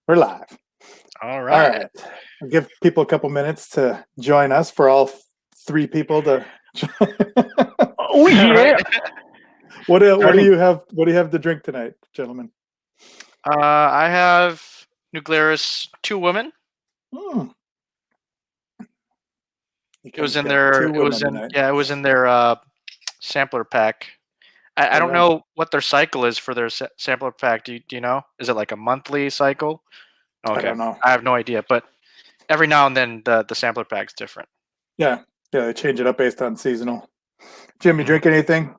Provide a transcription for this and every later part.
We're live. All All right. right. I'll give people a couple minutes to join us for all three people to. Oh yeah. Right. What do you have? What do you have to drink tonight, gentlemen? I have Nuclearis Two Women. Hmm. It was in their. It was in. Yeah, it was in their sampler pack. I don't know what their cycle is for their sampler pack. Do you know? Is it like a monthly cycle? Okay. I don't know. I have no idea, but every now and then the sampler pack's different. Yeah, they change it up based on seasonal. Jim, you drink anything?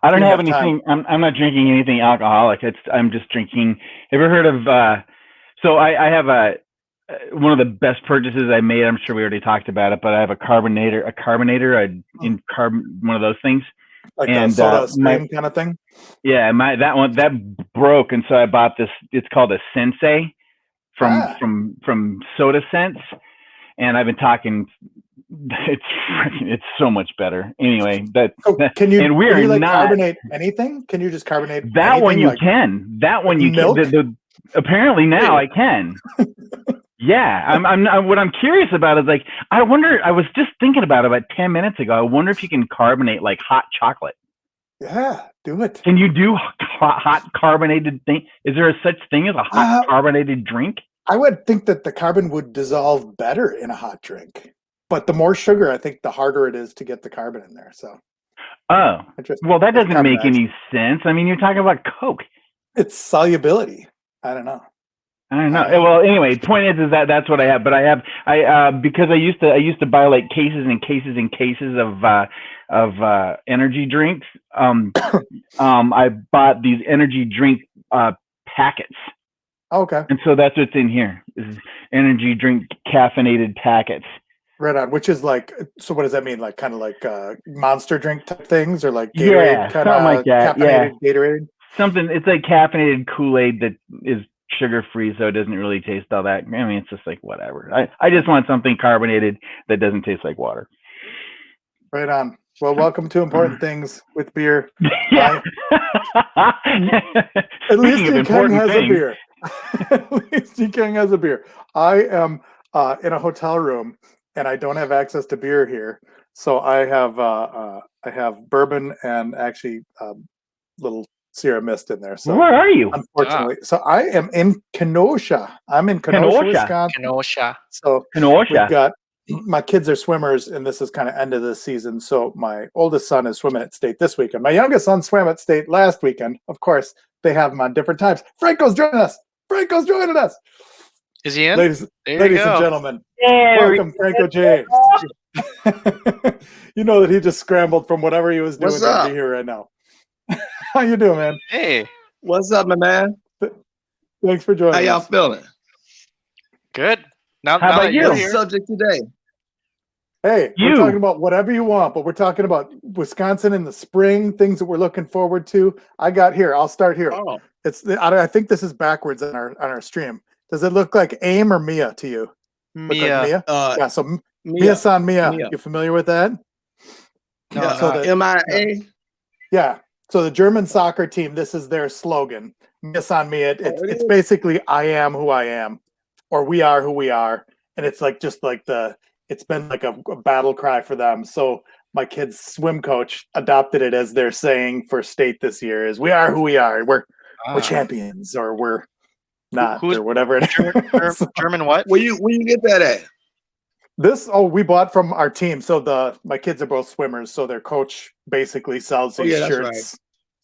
I don't have anything. I'm not drinking anything alcoholic. I'm just drinking. Have you ever heard of? So I have one of the best purchases I made. I'm sure we already talked about it, but I have a carbonator, one of those things. Like a soda stream kind of thing? Yeah, that broke, and so I bought this. It's called a Sensei from Soda Sense, and I've been talking. It's so much better. Anyway, can you carbonate anything? Can you just carbonate that anything? One? You can. That one you milk? can. Apparently now I can. Yeah, I'm. What I'm curious about is like I wonder. I was just thinking about it about 10 minutes ago. I wonder if you can carbonate like hot chocolate. Yeah, do it. Can you do hot carbonated thing? Is there such thing as a hot carbonated drink? I would think that the carbon would dissolve better in a hot drink, but the more sugar, I think, the harder it is to get the carbon in there. So, well, that doesn't make any sense. I mean, you're talking about Coke. It's solubility. I don't know. Well, anyway, point is that that's what I have. But I because I used to buy like cases and cases and cases of energy drinks. I bought these energy drink packets. Okay. And so that's what's in here is energy drink caffeinated packets. Right on. Which is like, so what does that mean? Like kind of like Monster drink type things, or like Gatorade, something like that. Caffeinated Gatorade. Something. It's like caffeinated Kool-Aid that is sugar free, so it doesn't really taste all that. I mean, it's just like whatever. I just want something carbonated that doesn't taste like water. Right on. Well, welcome to Important Things with Beer. Yeah. At least King has a beer. At least King has a beer. I am in a hotel room and I don't have access to beer here, so I have bourbon and actually little Sierra Mist in there. So where are you? Unfortunately, so I am in Kenosha. I'm in Kenosha, Wisconsin. So Kenosha. We've got my kids are swimmers, and this is kind of end of the season. So my oldest son is swimming at state this weekend. My youngest son swam at state last weekend. Of course, they have them on different times. Franco's joining us. Is he in? Ladies and gentlemen, welcome Franco James. You know that he just scrambled from whatever he was doing to be here right now. How you doing, man? Hey. What's up, my man? Thanks for joining us. How y'all feeling? Good. How about you? What's the subject today? Hey, we're talking about whatever you want, but we're talking about Wisconsin in the spring, things that we're looking forward to. I'll start here. Oh. I think this is backwards on our stream. Does it look like AIM or Mia to you? Mia. Like Mia? Yeah, so Mia-san Mia. You familiar with that? Yeah, so MIA? Yeah. So the German soccer team, this is their slogan. Mia-san Mia. It's basically I am who I am, or we are who we are. And it's like it's been like a battle cry for them. So my kid's swim coach adopted it as their saying for state this year is we are who we are. We're champions, or we're not, or whatever it is. German what? Where you get that at? We bought from our team. So my kids are both swimmers, so their coach basically sells these shirts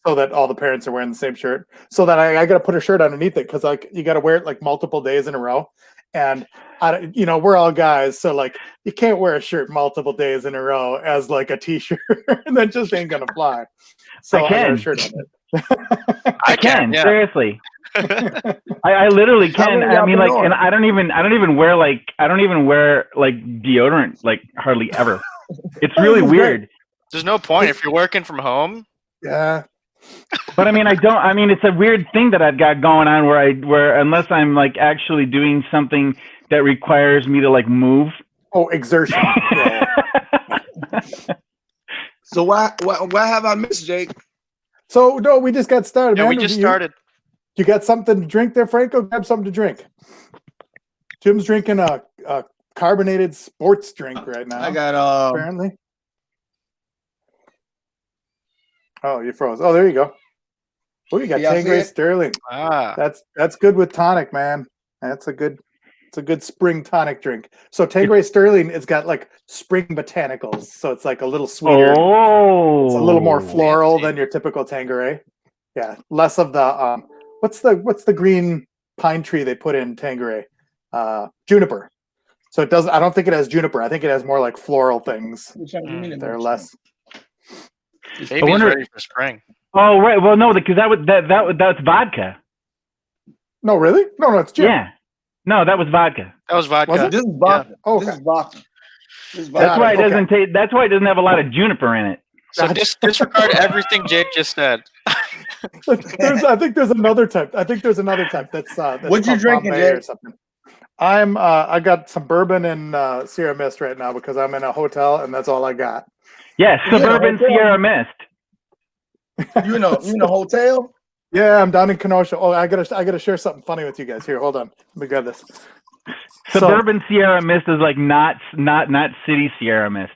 so that all the parents are wearing the same shirt. So that I got to put a shirt underneath it because like you got to wear it like multiple days in a row. And we're all guys, so like you can't wear a shirt multiple days in a row as like a t-shirt, and that just ain't gonna fly. So I got a shirt on it. I can seriously. I literally can. I mean, like, and I don't even wear deodorant like hardly ever. It's really weird. Great. There's no point if you're working from home. Yeah. But I mean, it's a weird thing that I've got going on where unless I'm like actually doing something that requires me to like move. Oh, exertion. So why have I missed, Jake? So no, we just got started. Yeah, man. we just started. You got something to drink there, Franco? Grab something to drink. Jim's drinking a carbonated sports drink right now. I got apparently. Oh, you froze. Oh, there you go. Oh, you got Tanqueray Sterling. That's good with tonic, man. It's a good spring tonic drink. So Tanqueray Sterling, it's got like spring botanicals, so it's like a little sweeter. Oh, it's a little more floral than your typical Tanqueray. Yeah, less of the what's the green pine tree they put in Tanqueray? Juniper. So it doesn't. I don't think it has juniper. I think it has more like floral things. They're less. Baby's ready for spring. Oh right. Well, no, because that's vodka. No, really? No, it's gin. Yeah. No, that was vodka. That was vodka. Was it? This is vodka. Yeah. Oh, okay. This is vodka. That's why it doesn't taste. That's why it doesn't have a lot of juniper in it. So disregard everything Jake just said. I think there's another type. That's what you drinking, Jake? Or something. I got some bourbon and Sierra Mist right now because I'm in a hotel and that's all I got. Yes, suburban Sierra Mist. You in a hotel? Yeah, I'm down in Kenosha. Oh, I gotta share something funny with you guys. Here, hold on. Let me grab this. Suburban Sierra Mist is like not city Sierra Mist.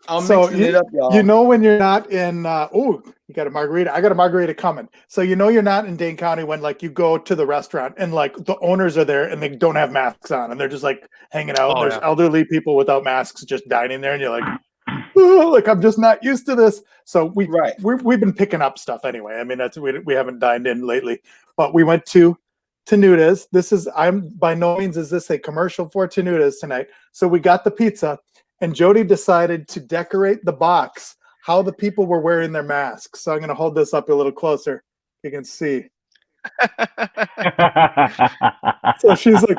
I'm mixing it up, y'all. You know when you're not in you got a margarita. I got a margarita coming. So you know you're not in Dane County when like you go to the restaurant and like the owners are there and they don't have masks on and they're just like hanging out. There's elderly people without masks just dining there and you're like, oh, like I'm just not used to this. So we've been picking up stuff anyway. I mean we haven't dined in lately, but we went to Tenuda's. I'm by no means is this a commercial for Tenuda's tonight. So we got the pizza. And Jody decided to decorate the box how the people were wearing their masks. So I'm going to hold this up a little closer. You can see. So she's like,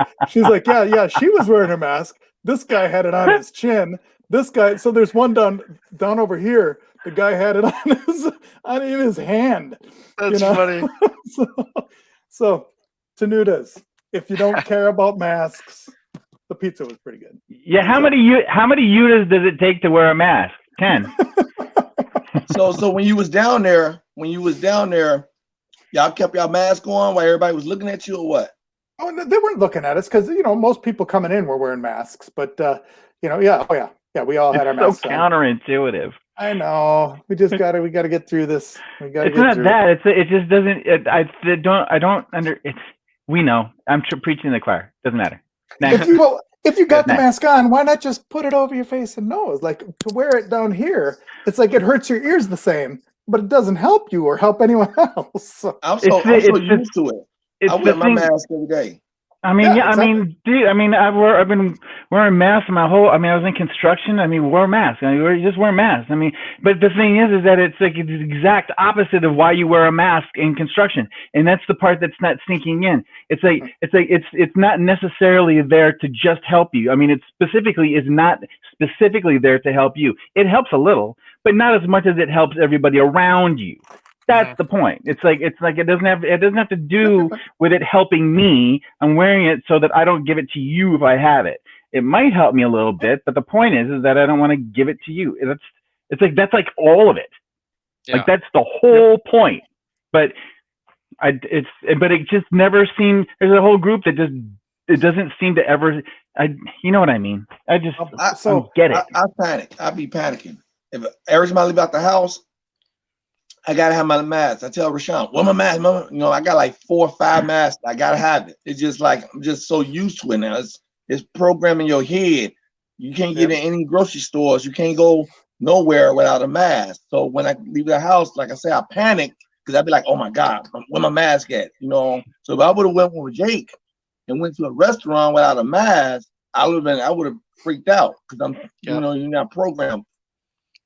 yeah, she was wearing her mask. This guy had it on his chin. This guy, so there's one down over here. The guy had it in his hand. That's funny. So Tenuda's. If you don't care about masks. The pizza was pretty good. Yeah, how many Utas does it take to wear a mask? 10. So when you was down there, y'all kept y'all mask on while everybody was looking at you, or what? Oh, no, they weren't looking at us because most people coming in were wearing masks. But we all had our masks. So counterintuitive. I know. We just gotta get through this. It's not that. It just doesn't. I don't under. We know. I'm preaching to the choir. Doesn't matter. If you got the mask on, why not just put it over your face and nose? Like to wear it down here, it's like it hurts your ears the same, but it doesn't help you or help anyone else. I'm so used to it. I wear my mask every day. I mean, exactly. I mean, dude, I've been wearing masks my whole. I was in construction. Wear masks. You just wear masks. But the thing is that it's like it's the exact opposite of why you wear a mask in construction, and that's the part that's not sinking in. It's not necessarily there to just help you. It is not specifically there to help you. It helps a little, but not as much as it helps everybody around you. That's the point. It's like it doesn't have to do with it helping me. I'm wearing it so that I don't give it to you if I have it. It might help me a little bit, but the point is that I don't want to give it to you. That's like all of it. Yeah. Like that's the whole point. But it just never seemed. There's a whole group that it doesn't seem to ever. You know what I mean? I get it. I panic. I be panicking if every time I leave out the house. I gotta have my mask. I tell Rashawn, "What my mask, Mama?" I got like 4 or 5 masks. I gotta have it. It's just like I'm just so used to it now. It's programming your head. You can't get in any grocery stores. You can't go nowhere without a mask. So when I leave the house, like I say, I panic because I'd be like, "Oh my God, where my mask at?" So if I would have went with Jake and went to a restaurant without a mask, I would have freaked out because you're not programmed.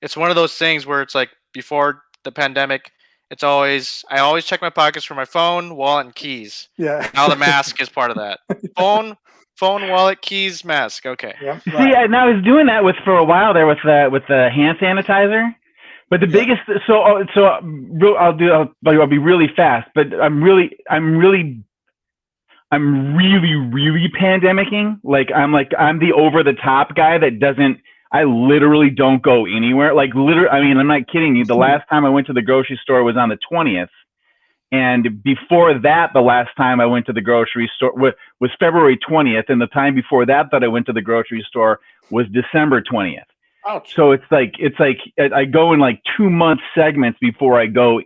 It's one of those things where it's like before the pandemic, I always check my pockets for my phone, wallet, and keys. Yeah. Now the mask is part of that. Phone, wallet, keys, mask. Okay. Yep. See, and I was doing that for a while there with the hand sanitizer. But the biggest, I'll be really fast. But I'm really pandemicking. I'm the over the top guy that doesn't. I literally don't go anywhere. I'm not kidding you. The last time I went to the grocery store was on the 20th, And before that, the last time I went to the grocery store was February 20th, and the time before that I went to the grocery store was December 20th. Ouch. So it's like I go in like 2-month segments before I go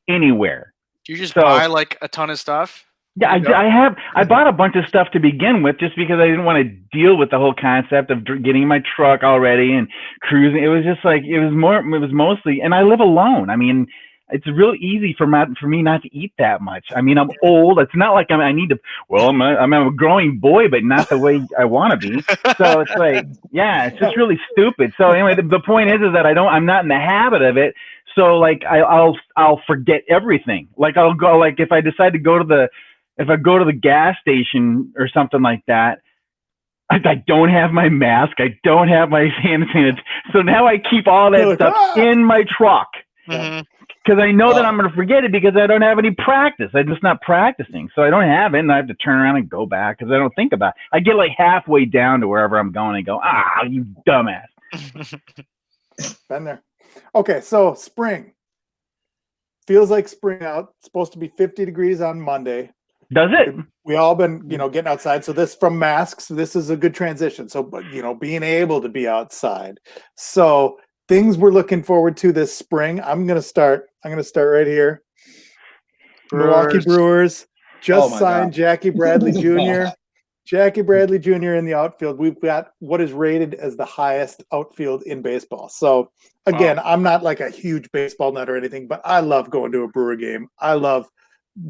anywhere. Do you just buy like a ton of stuff? Yeah, I bought a bunch of stuff to begin with, just because I didn't want to deal with the whole concept of getting my truck already and cruising. It was just like it was mostly, and I live alone. I mean, it's real easy for me not to eat that much. I mean, I'm old. It's not like I need to. Well, I'm a growing boy, but not the way I want to be. So it's like, yeah, it's just really stupid. So anyway, the point is that I'm not in the habit of it. So like I'll forget everything. Like I'll go, like if I decide to go to the gas station or something like that, I don't have my mask. I don't have my hand sanitizer. So now I keep all that stuff in my truck. Mm-hmm. Because I know that I'm going to forget it because I don't have any practice. I'm just not practicing. So I don't have it, and I have to turn around and go back because I don't think about it. I get like halfway down to wherever I'm going and go, you dumbass. Been there. Okay, so spring. Feels like spring out. It's supposed to be 50 degrees on Monday. Does it? We all been, getting outside. So this from masks, this is a good transition. So, being able to be outside. So things we're looking forward to this spring. I'm gonna start right here. Milwaukee Brewers just signed Jackie Bradley Jr. Jackie Bradley Jr. in the outfield. We've got what is rated as the highest outfield in baseball. So again, I'm not like a huge baseball nut or anything, but I love going to a Brewer game. I love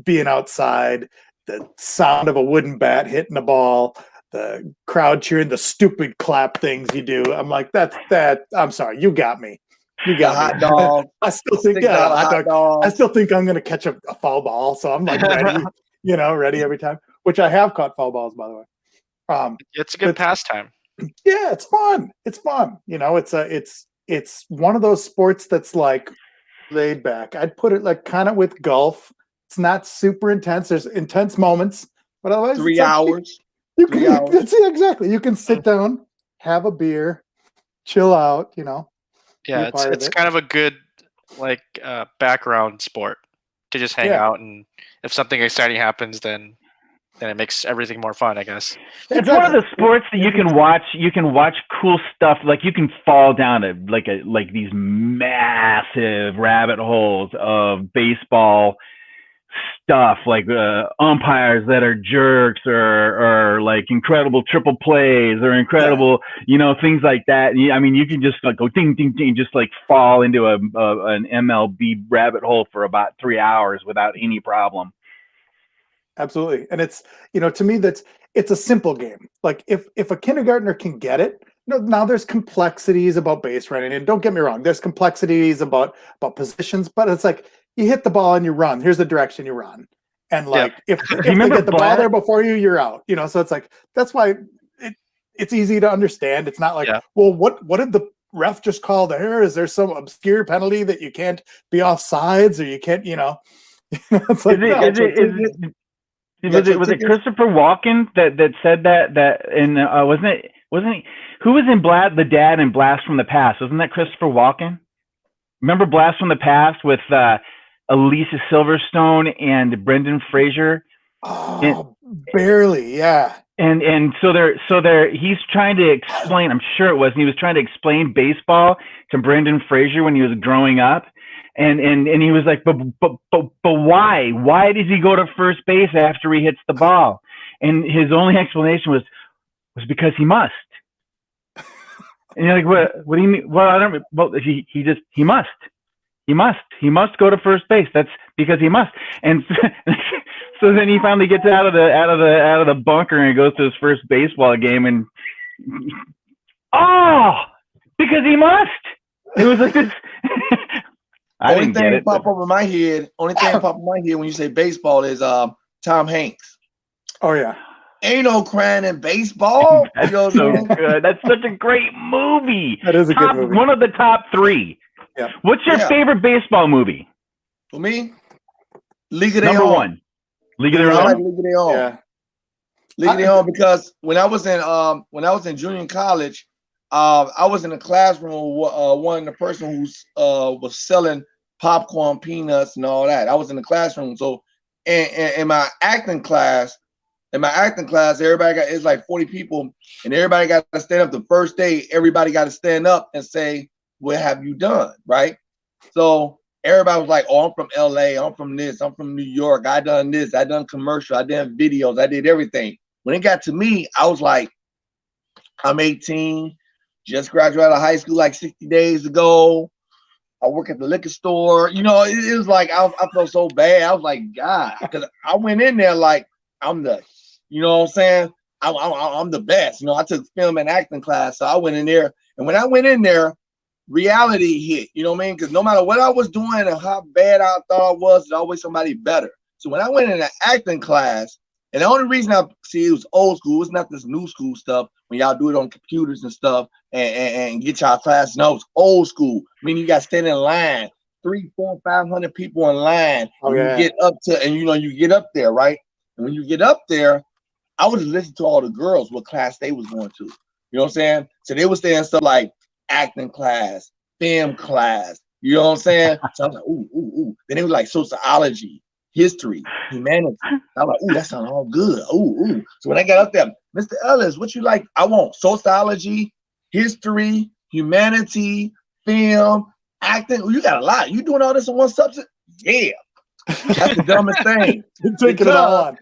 being outside, the sound of a wooden bat hitting a ball, the crowd cheering, the stupid clap things you do. I'm like, that. I'm sorry, you got me. You got hot dog. I still think, hot dog. I still think I'm going to catch a foul ball, so I'm like ready, ready every time. Which I have caught foul balls, by the way. It's a good pastime. Yeah, it's fun. It's fun. It's one of those sports that's like laid back. I'd put it like kind of with golf. It's not super intense. There's intense moments, but otherwise 3 hours. You can see exactly. You can sit down, have a beer, chill out. Yeah, it's kind of a good background sport to just hang out, and if something exciting happens, then it makes everything more fun, I guess. It's one of the sports that you can watch. You can watch cool stuff. Like you can fall down like these massive rabbit holes of baseball stuff, like umpires that are jerks, or like incredible triple plays, or incredible, things like that. I mean, you can just like go ding, ding, ding, just like fall into an MLB rabbit hole for about 3 hours without any problem. Absolutely. And it's, to me, it's a simple game. Like if a kindergartner can get it, now there's complexities about base running, and don't get me wrong, there's complexities about positions, but it's like, you hit the ball and you run. Here's the direction you run. And like, if they get the ball there before you, you're out, so it's like, that's why it's easy to understand. It's not like, well, what did the ref just call there? Is there some obscure penalty that you can't be off sides, or you can't, it's like, was it Christopher Walken that said that in wasn't he who was in the dad in Blast from the Past? Wasn't that Christopher Walken? Remember Blast from the Past with Alicia Silverstone and Brendan Fraser? Oh, barely, yeah. And so there he's trying to explain, I'm sure it was, and he was trying to explain baseball to Brendan Fraser when he was growing up. And he was like, but why? Why does he go to first base after he hits the ball? And his only explanation was because he must. And you're like, what do you mean? Well, I don't. Well, he must. He must go to first base. That's because he must. And so then he finally gets out of the bunker and goes to his first baseball game, and because he must. It was like this. Only thing that pop up in my head when you say baseball is Tom Hanks. Oh yeah. Ain't no crying in baseball. That's so good. That's such a great movie. That is a good movie. One of the top 3. Yeah. What's your favorite baseball movie? For me, League of Their Own. Number 1. League of Their Own. I like League of Their Own. Yeah. League of Their Own, because when I was in junior college, I was in a classroom with one of the person who was selling popcorn, peanuts, and all that. I was in the classroom. So in my acting class, everybody got, it's like 40 people, and everybody got to stand up. The first day, everybody got to stand up and say, what have you done, right? So everybody was like, oh, I'm from LA, I'm from this, I'm from New York, I done this, I done commercial, I done videos, I did everything. When it got to me, I was like, I'm 18, just graduated out of high school like 60 days ago. I work at the liquor store. You know, it was like, I felt so bad. I was like, God, because I went in there like, I'm the, you know what I'm saying? I'm the best. You know, I took film and acting class, so I went in there. And when I went in there, reality hit, you know what I mean? Because no matter what I was doing and how bad I thought I was, there's always somebody better. So when I went in an acting class, and the only reason I see it was old school, it's not this new school stuff when y'all do it on computers and stuff and get y'all class. No, it's old school. I mean, you got to stand in line, 300, 400, 500 people in line. Oh, yeah. You get up to, and you know, you get up there, right? And when you get up there, I would listen to all the girls what class they was going to. You know what I'm saying? So they was saying stuff like acting class, film class. You know what I'm saying? So I was like, ooh. Then it was like sociology, history, humanity. I was like, ooh, that sounds all good. Ooh. So when I got up there, Mr. Ellis, what you like? I want sociology, history, humanity, film, acting. Ooh, you got a lot. You doing all this in one subject? Yeah. That's the dumbest thing. Taking it all on.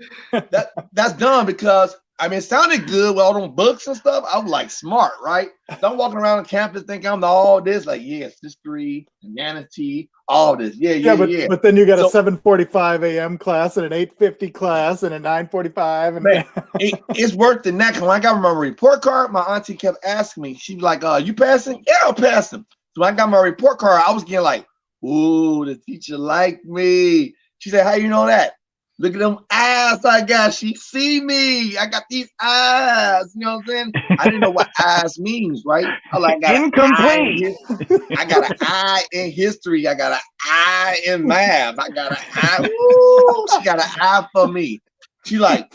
That's dumb because I mean it sounded good with all them books and stuff. I was like smart, right? So I'm walking around campus thinking I'm all this, like, yes, history, humanity, all this. Yeah. But then you got a 7:45 a.m. class and an 8:50 class and a 9:45. And man, it's worse than that. When I got my report card, my auntie kept asking me, she was like, you passing? Yeah, I'm passing. So when I got my report card, I was getting like, ooh, the teacher liked me. She said, how you know that? Look at them eyes I got. She see me. I got these eyes. You know what I'm saying? I didn't know what eyes means, right? I like got incomplete. I got an eye in history. I got an eye in math. I got an eye. Ooh, she got an eye for me. She like,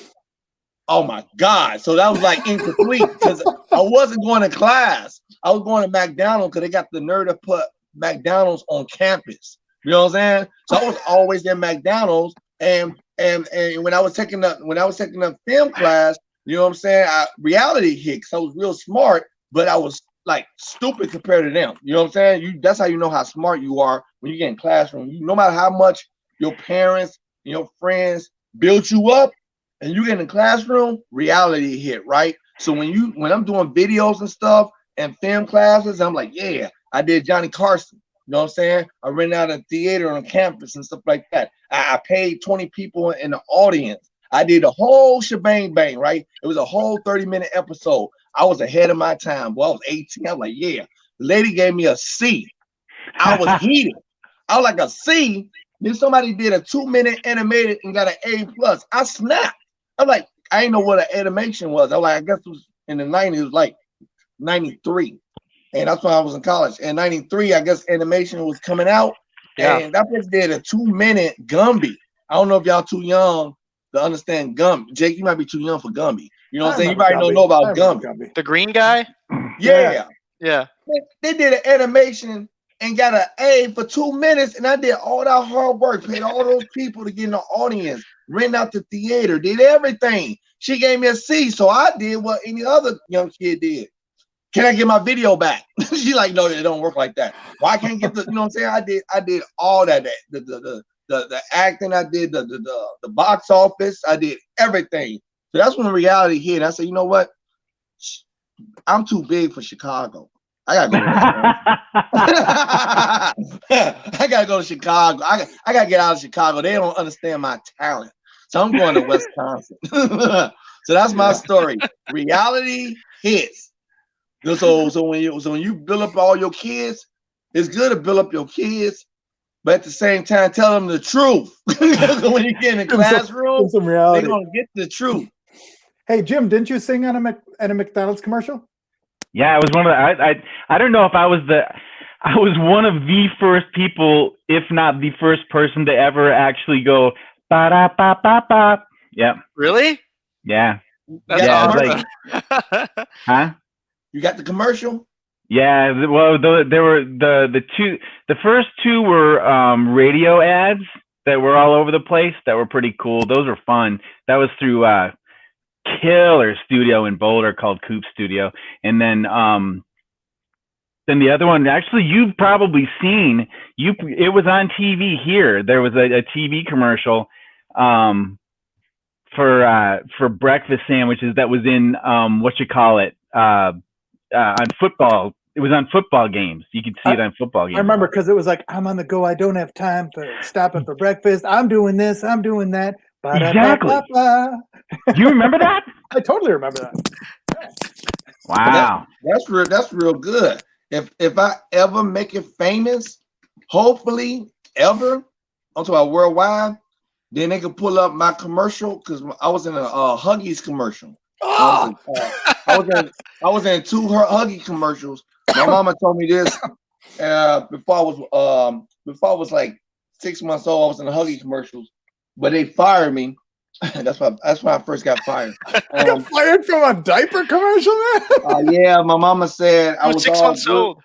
oh my God. So that was like incomplete because I wasn't going to class. I was going to McDonald's because they got the nerve to put McDonald's on campus. You know what I'm saying? So I was always in McDonald's, and when I was taking the film class, you know what I'm saying? Reality hit. 'Cause I was real smart, but I was like stupid compared to them. You know what I'm saying? That's how you know how smart you are when you get in classroom. No matter how much your parents and your friends build you up, and you get in the classroom, reality hit, right? So when I'm doing videos and stuff and film classes, I'm like, yeah, I did Johnny Carson. You know what I'm saying? I rented out a theater on campus and stuff like that. I paid 20 people in the audience. I did a whole shebang bang, right? It was a whole 30-minute episode. I was ahead of my time. Boy, I was 18. I was like, yeah. The lady gave me a C. I was heated. I was like a C. Then somebody did a 2-minute animated and got an A+. I snapped. I'm like, I didn't know what an animation was. I was like, I guess it was in the 90s, it was like 93. And that's when I was in college. In 93, I guess animation was coming out. Yeah. And that person did a 2-minute Gumby. I don't know if y'all too young to understand Gumby. Jake, you might be too young for Gumby. You know what I'm saying? You probably don't know about Gumby. The green guy? Yeah. They did an animation and got an A for 2 minutes. And I did all that hard work, paid all those people to get in the audience, rent out the theater, did everything. She gave me a C. So I did what any other young kid did. Can I get my video back? She like, no, it don't work like that. Why can't I get the, you know what I'm saying? I did all that. The acting, I did the box office, I did everything. So that's when the reality hit. I said, you know what? I'm too big for Chicago. I gotta go. I gotta go to Chicago. I gotta get out of Chicago. They don't understand my talent. So I'm going to Wisconsin. So that's my story. Reality hits. So when you build up all your kids, it's good to build up your kids, but at the same time, tell them the truth. When you get in the classroom, they're gonna get the truth. Hey Jim, didn't you sing on a McDonald's commercial? Yeah, I was one of the. I don't know if I was one of the first people, if not the first person to ever actually go ba da ba ba ba. Yeah. Really? Yeah. That's awesome. Huh? You got the commercial? Yeah, well, there were the first two were radio ads that were all over the place that were pretty cool. Those were fun. That was through killer studio in Boulder called Coop Studio, and then the other one, actually, you've probably seen. It was on TV here. There was a TV commercial for breakfast sandwiches that was in on football. It was on football games. You could see it on football games. I remember because it was like, I'm on the go. I don't have time for stopping for breakfast. I'm doing this. I'm doing that. Exactly. You remember that? I totally remember that. Wow. That's real good. If I ever make it famous, hopefully ever, I'm talking about worldwide, then they can pull up my commercial because I was in a Huggies commercial. Oh! I was in 2 Huggy commercials. My mama told me this before I was like 6 months old. I was in the Huggy commercials, but they fired me. That's when I first got fired. I got fired from a diaper commercial, man. Yeah, my mama said I was 6 months old.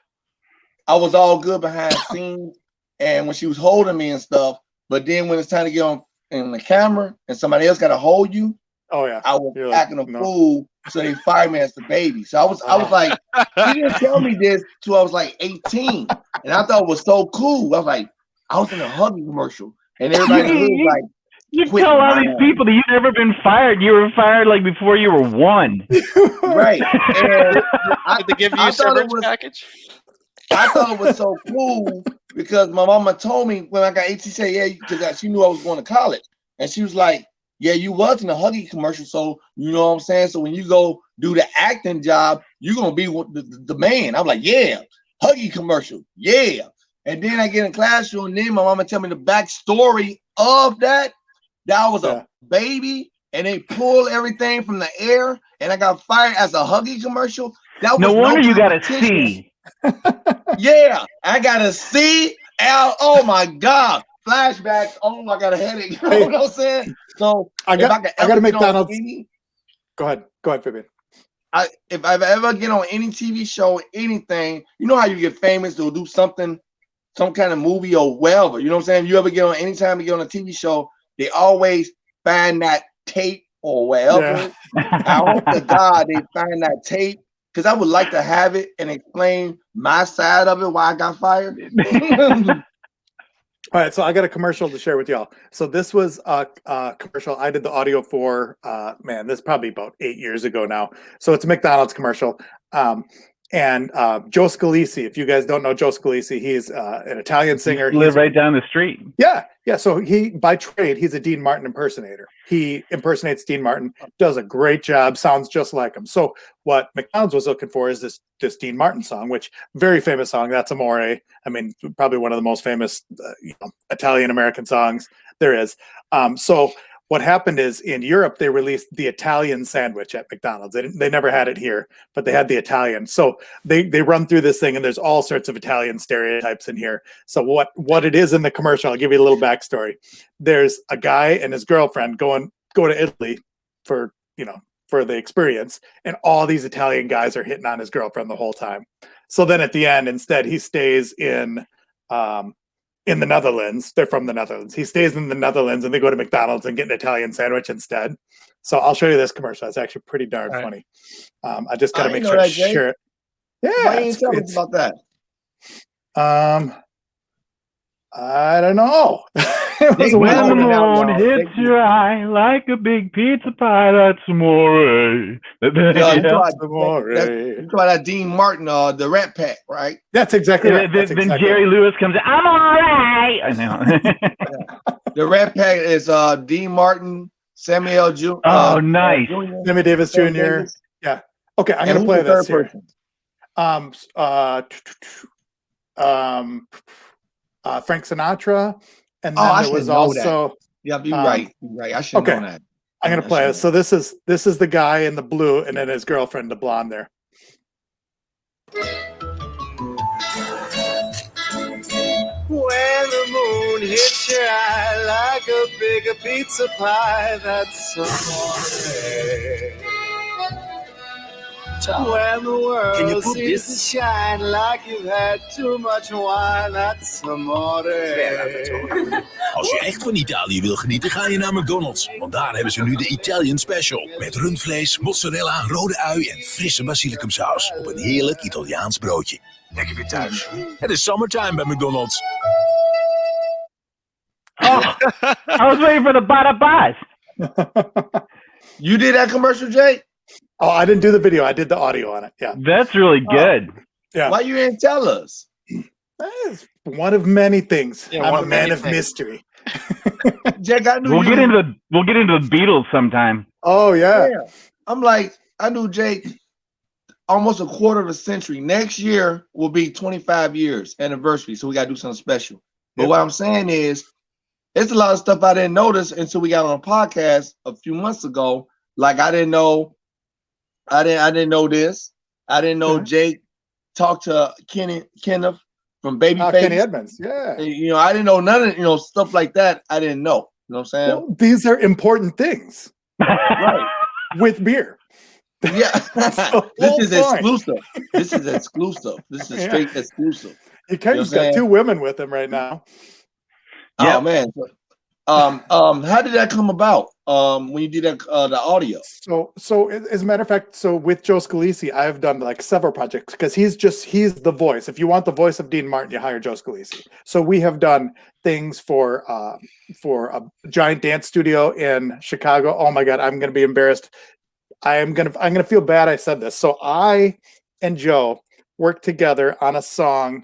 I was all good behind the scenes, and when she was holding me and stuff. But then when it's time to get on in the camera and somebody else got to hold you, oh yeah, I was acting a fool, so they fired me as the baby. So I was like, she didn't tell me this till I was like 18, and I thought it was so cool. I was like, I was in a Huggy commercial, and everybody was like, you tell all these people that you've never been fired. You were fired like before you were 1. Right. And Did they give you a severance package? I thought it was so cool because my mama told me when I got 18, she said, yeah, because she knew I was going to college. And she was like, yeah, you was in a Huggy commercial, so you know what I'm saying? So when you go do the acting job, you're going to be the man. I'm like, yeah, Huggy commercial, yeah. And then I get in classroom, and then my mama tell me the backstory of that. That I was a baby, and they pulled everything from the air, and I got fired as a Huggy commercial. That was no wonder you got a C. Yeah, I got a C. Oh my God. Flashbacks. Oh, I got a headache. You know what I'm saying? So I got to McDonald's. Go ahead, Fabian. If I ever get on any TV show, anything, you know how you get famous, they'll do something, some kind of movie or whatever. You know what I'm saying? If you ever get on, anytime you get on a TV show, they always find that tape or whatever. Yeah. I hope to God they find that tape because I would like to have it and explain my side of it, why I got fired. All right, so I got a commercial to share with y'all. So this was a commercial I did the audio for, this is probably about 8 years ago now. So it's a McDonald's commercial. And Joe Scalisi, if you guys don't know Joe Scalisi, he's an Italian singer. He lives right down the street. Yeah. So he, by trade, he's a Dean Martin impersonator. He impersonates Dean Martin, does a great job, sounds just like him. So what McDonald's was looking for is this Dean Martin song, which very famous song. That's Amore. I mean, probably one of the most famous Italian-American songs there is. So what happened is in Europe, they released the Italian sandwich at McDonald's. They never had it here, but they had the Italian. So they run through this thing, and there's all sorts of Italian stereotypes in here. So what it is in the commercial, I'll give you a little backstory. There's a guy and his girlfriend go to Italy for the experience, and all these Italian guys are hitting on his girlfriend the whole time. So then at the end, instead, he stays in the Netherlands. They're from the Netherlands. He stays in the Netherlands, and they go to McDonald's and get an Italian sandwich instead. So I'll show you this commercial. It's actually pretty darn funny. I just got to make sure I share it. Yeah. Why didn't you tell me about that? I don't know. It was when the moon hits your eye like a big pizza pie, that's amore. You talk about that Dean Martin, the Rat Pack, right? That's exactly right. Then Jerry Lewis comes in, I'm all right. I know. The Rat Pack is Dean Martin, Samuel Jr. Nice. Sammy Davis Jr. Yeah. Okay, I'm going to play this here. Frank Sinatra, and then there was also you're right. I should know that. I'm gonna play it. So this is the guy in the blue, and then his girlfriend, the blonde there. When the moon hits your eye like a big pizza pie, that's amore. top. When the world seems to shine like you've had too much wine, that's amore. Als je echt van Italië wil genieten, ga je naar McDonald's. Want daar hebben ze nu de Italian Special. Met rundvlees, mozzarella, rode ui en frisse basilicumsaus. Op een heerlijk Italiaans broodje. Lekker weer thuis. Het is summertime bij McDonald's. Oh, I was waiting for the Barabas. You did that commercial, Jay? Oh, I didn't do the video. I did the audio on it. Yeah. That's really good. Yeah. Why you didn't tell us? It's one of many things. Yeah, I'm one a of man many of things. mystery. Jack, I knew We'll you. get into the Beatles sometime. Oh yeah. Yeah. I'm like, I knew Jake almost a quarter of a century. Next year will be 25 years anniversary, so we gotta do something special. But Yep. what I'm saying is, it's a lot of stuff I didn't notice until we got on a podcast a few months ago. Like I didn't know this. I didn't know Okay. Jake talked to Kenneth from Babyface. Kenny Edmonds. Yeah. You know, I didn't know none of stuff like that. I didn't know. You know what I'm saying? Well, these are important things Right. with beer. Yeah. That's the This whole is point. exclusive. This is exclusive. This is Yeah. straight exclusive. Kenny's You know what I'm got saying? 2 women with him right now. Oh man. How did that come about? When you did that the audio. So as a matter of fact, so with Joe Scalise, I've done like several projects because he's the voice. If you want the voice of Dean Martin, you hire Joe Scalise. So we have done things for a giant dance studio in Chicago. Oh my God, I'm gonna be embarrassed. I'm gonna feel bad I said this. So I and Joe worked together on a song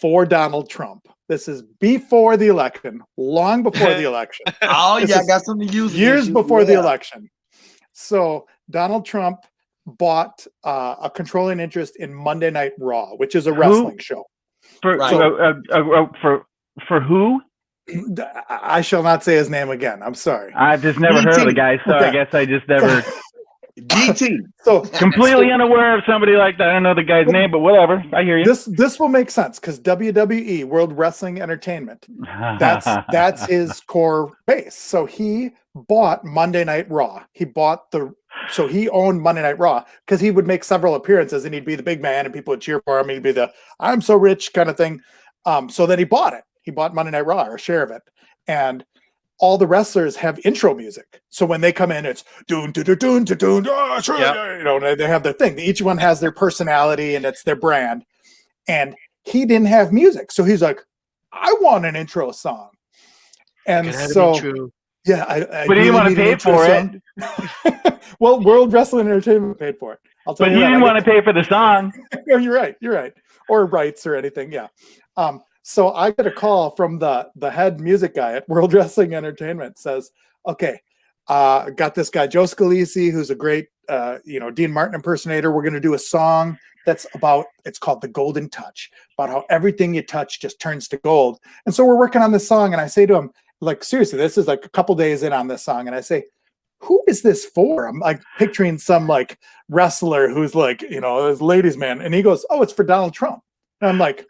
for Donald Trump. This is before the election, long before the election. Oh This yeah, I is got something to use. years before the Yeah. election. So Donald Trump bought a controlling interest in Monday Night Raw, which is a wrestling show. For Right. for who? I shall not say his name again. I'm sorry. I've just never heard of the DT. guy, so I Okay. guess I just never DT. So completely unaware of somebody like that. I don't know the guy's name, but whatever. I hear you. this will make sense because WWE, World Wrestling Entertainment, that's his core base. So he bought Monday Night Raw. So he owned Monday Night Raw because he would make several appearances and he'd be the big man and people would cheer for him. He'd be the I'm so rich kind of thing. So then he bought it. He bought Monday Night Raw or a share of it. And all the wrestlers have intro music. So when they come in, it's doon doon doon doon doon. Oh, sure. Yep. You know, they have their thing. Each one has their personality and it's their brand. And he didn't have music. So he's like, I want an intro song. And so yeah, I But he didn't want to need an pay for intro song. Well, World Wrestling Entertainment paid for it. I'll tell But you he that. didn't want to pay for the song. No, you're right. You're right. Or rights or anything. Yeah. So I get a call from the head music guy at World Wrestling Entertainment. Says, okay, got this guy Joe Scalise, who's a great Dean Martin impersonator. We're going to do a song that's it's called The Golden Touch, about how everything you touch just turns to gold. And so we're working on this song, and I say to him, like, seriously, this is like a couple days in on this song, and I say, who is this for? I'm like picturing some like wrestler who's like, this ladies man. And he goes, oh, it's for Donald Trump. And I'm like,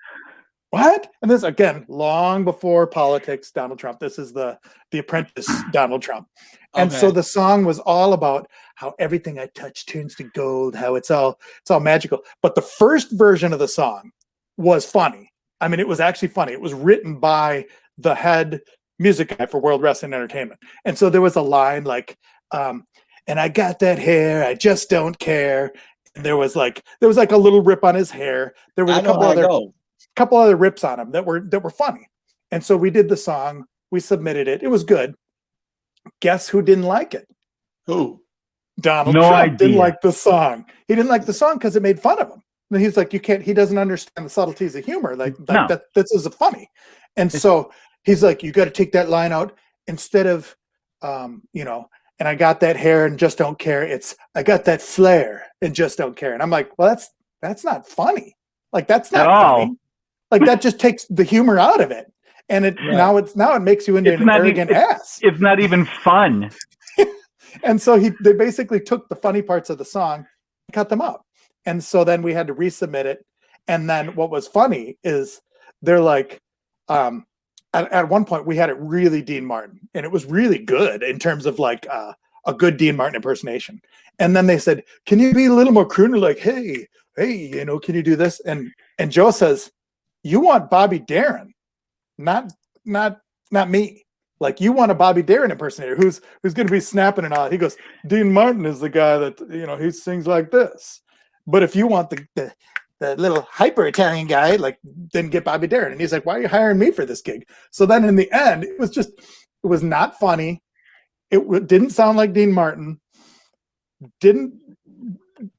what? And this, again, long before politics, Donald Trump. This is the Apprentice Donald Trump. And so the song was all about how everything I touch turns to gold, how it's all magical. But the first version of the song was funny. I mean, it was actually funny. It was written by the head music guy for World Wrestling Entertainment. And so there was a line like, and I got that hair, I just don't care. And there was like a little rip on his hair. There was a couple other rips on him that were funny. And so we did the song, we submitted it. It was good. Guess who didn't like it? Who? Donald Trump didn't like the song. He didn't like the song because it made fun of him. And he's like, he doesn't understand the subtleties of humor. That this is funny. And so he's like, you got to take that line out instead of, and I got that hair and just don't care. It's, I got that flair and just don't care. And I'm like, well, that's not funny. Like, that's not funny. Like, that just takes the humor out of it. And now it makes you into an arrogant ass. It's not even fun. And so they basically took the funny parts of the song and cut them out. And so then we had to resubmit it. And then what was funny is they're like, at one point we had it really Dean Martin, and it was really good in terms of like a good Dean Martin impersonation. And then they said, "Can you be a little more crooner? Like, hey, can you do this?" And Joe says, "You want Bobby Darin, not me. Like, you want a Bobby Darin impersonator who's going to be snapping and all." He goes, "Dean Martin is the guy that he sings like this. But if you want the little hyper Italian guy, like, then get Bobby Darin." And he's like, "Why are you hiring me for this gig?" So then in the end, it was not funny. It didn't sound like Dean Martin.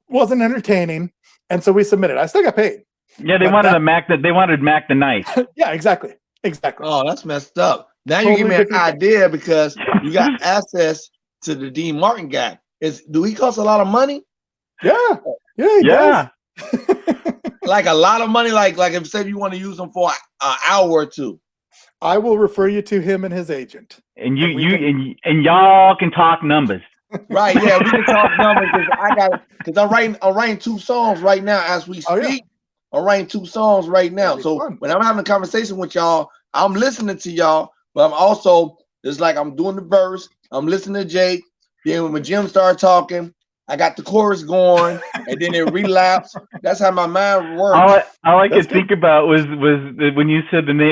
Wasn't entertaining, and so we submitted. I still got paid. Yeah, they wanted Mac the Knife. Yeah, exactly. Oh, that's messed up. Now you give me an idea because you got access to the Dean Martin guy. Do he cost a lot of money? Yeah, he does. Like a lot of money. Like if say you want to use him for an hour or two. I will refer you to him and his agent. And y'all can talk numbers. Right, yeah, we can talk numbers because I'm writing 2 songs right now as we speak. Oh, yeah. I'm writing 2 songs right now. So when I'm having a conversation with y'all, I'm listening to y'all, but I'm also, it's like I'm doing the verse, I'm listening to Jake. Then when Jim started talking, I got the chorus going, and then it relapsed. That's how my mind works. All I could think about was when you said the name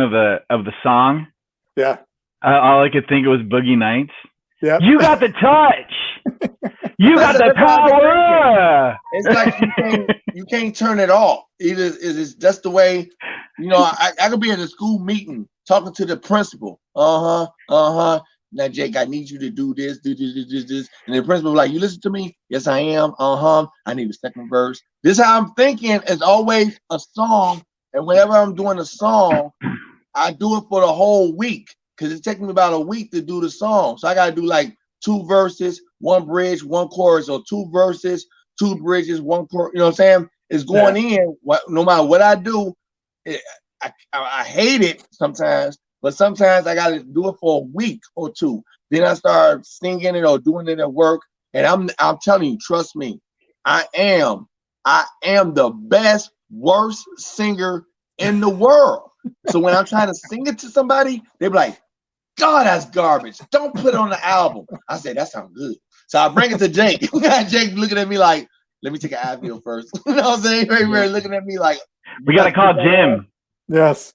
of the song. Yeah. All I could think of was Boogie Nights. Yeah. You got the touch. You got the power. It's like you can't turn it off. It's just the way, I could be in a school meeting talking to the principal. Now, Jake, I need you to do this. And the principal was like, "You listen to me?" "Yes, I am." "I need a second verse." This is how I'm thinking. It's always a song. And whenever I'm doing a song, I do it for the whole week because it takes me about a week to do the song. So I got to do like 2 verses, 1 bridge, 1 chorus, or 2 verses, 2 bridges, 1 chorus. You know what I'm saying? It's going in. No matter what I do, I hate it sometimes. But sometimes I got to do it for a week or 2. Then I start singing it or doing it at work. And I'm telling you, trust me, I am the best, worst singer in the world. So when I'm trying to sing it to somebody, they be like, "God, that's garbage. Don't put it on the album." I say, "That sounds good." So I bring it to Jake. Jake looking at me like, "Let me take an Advil first." You know what I'm saying? Very looking at me like, "We got to call Jim." Yes.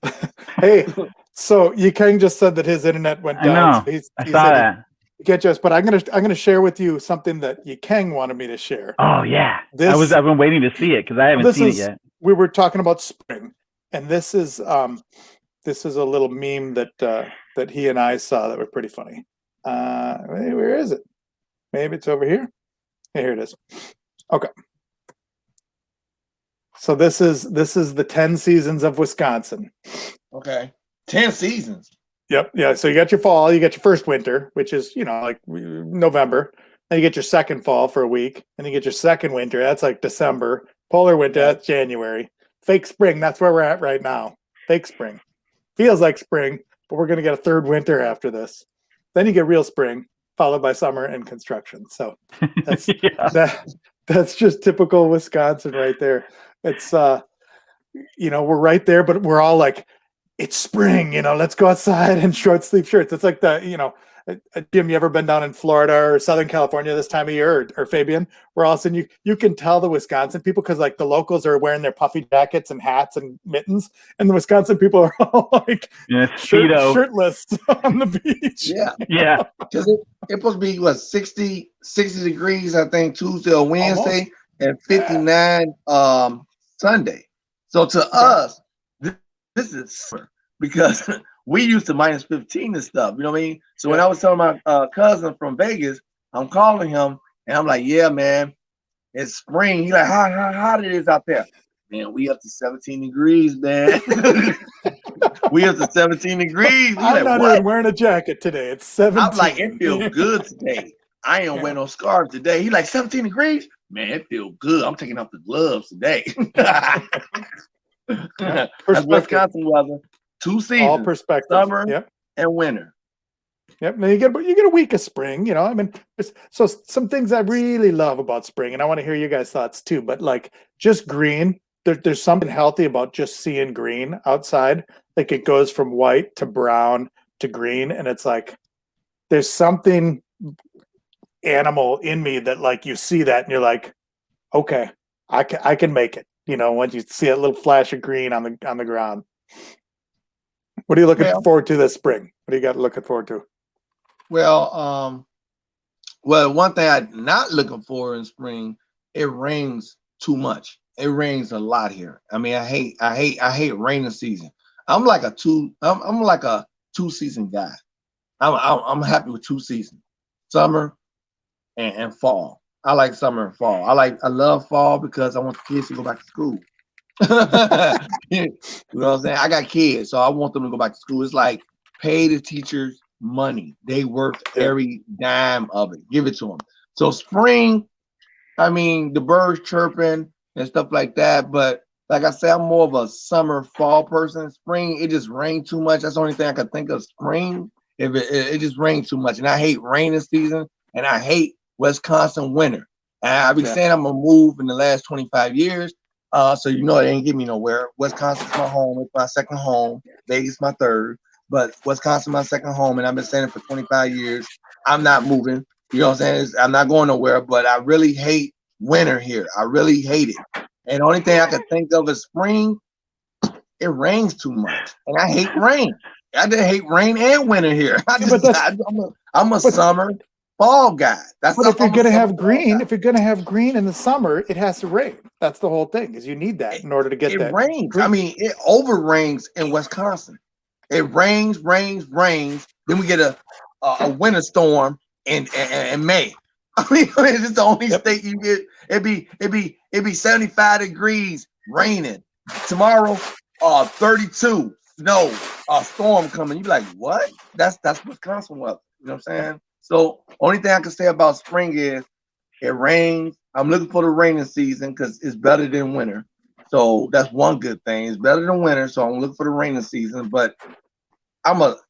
Hey. So Yikeng just said that his internet went down. I know. So I saw that. Get us, but I'm gonna share with you something that Yikeng wanted me to share. Oh yeah, I've been waiting to see it because I haven't seen it yet. We were talking about spring, and this is a little meme that he and I saw that were pretty funny. Where is it? Maybe it's over here. Hey, here it is. Okay. So this is the 10 seasons of Wisconsin. Okay. 10 seasons. Yep. Yeah. So you got your fall, you got your first winter, which is, like November. Then you get your second fall for a week. Then you get your second winter. That's like December. Polar winter, that's January. Fake spring, that's where we're at right now. Fake spring. Feels like spring, but we're going to get a third winter after this. Then you get real spring, followed by summer and construction. So that's that's just typical Wisconsin right there. It's we're right there, but we're all like, it's spring, let's go outside in short sleeve shirts. It's like Jim, you ever been down in Florida or Southern California this time of year, or Fabian, where all of a sudden you can tell the Wisconsin people, because like the locals are wearing their puffy jackets and hats and mittens, and the Wisconsin people are all like shirtless on the beach. Yeah. Because it's supposed to be 60 degrees, I think, Tuesday or Wednesday, and 59 Sunday. So to us, this is summer, because we used to minus 15 and stuff. You know what I mean? So when I was telling my cousin from Vegas, I'm calling him and I'm like, "Yeah, man, it's spring." He's like, how hot it is out there? Man, we up to 17 degrees, man. We up to 17 degrees. I'm not even wearing a jacket today. It's 17. I'm like, it feels good today. I ain't wearing no scarves today. He like, 17 degrees? Man, it feels good. I'm taking off the gloves today. That's Wisconsin weather. 2 seasons. All perspective. Summer and winter. Yep. Now you get a week of spring, I mean, so some things I really love about spring, and I want to hear you guys' thoughts too, but like just green, there's something healthy about just seeing green outside. Like it goes from white to brown to green, and it's like, there's something animal in me that like you see that and you're like, okay, I can make it. You know, once you see a little flash of green on the ground. What are you looking forward to this spring? What do you got looking forward to? Well, one thing I'm not looking for in spring, it rains too much. It rains a lot here. I mean, I hate rainy season. I'm like a two season guy. I'm happy with 2 seasons, summer and fall. I like summer and fall. I love fall because I want the kids to go back to school. You know what I'm saying? I got kids, so I want them to go back to school. It's like pay the teachers money. They worth every dime of it. Give it to them. So spring, I mean, the birds chirping and stuff like that. But like I said, I'm more of a summer fall person. Spring, it just rains too much. That's the only thing I could think of. Spring, if it just rains too much, and I hate rainy season, and I hate Wisconsin winter. And I've been saying I'm gonna move in the last 25 years. So you know it ain't get me nowhere. Wisconsin's my home. It's my second home. Vegas my third. But Wisconsin my second home, and I've been saying it for 25 years. I'm not moving. You know what I'm saying? I'm not going nowhere. But I really hate winter here. I really hate it. And the only thing I can think of is spring. It rains too much, and I hate rain. I didn't hate rain and winter here. I'm a summer fall guy. But if you're gonna have green, in the summer, it has to rain. That's the whole thing. Is you need that in order to get that. It rains. I mean, it over rains in Wisconsin. It rains. Then we get a winter storm in May. I mean, it's the only state you get. It'd be 75 degrees raining. Tomorrow, 32, snow, a storm coming. You be like, what? That's Wisconsin weather. You know what I'm saying? So only thing I can say about spring is it rains. I'm looking for the rainy season because it's better than winter. So that's one good thing. It's better than winter, so I'm looking for the rainy season. But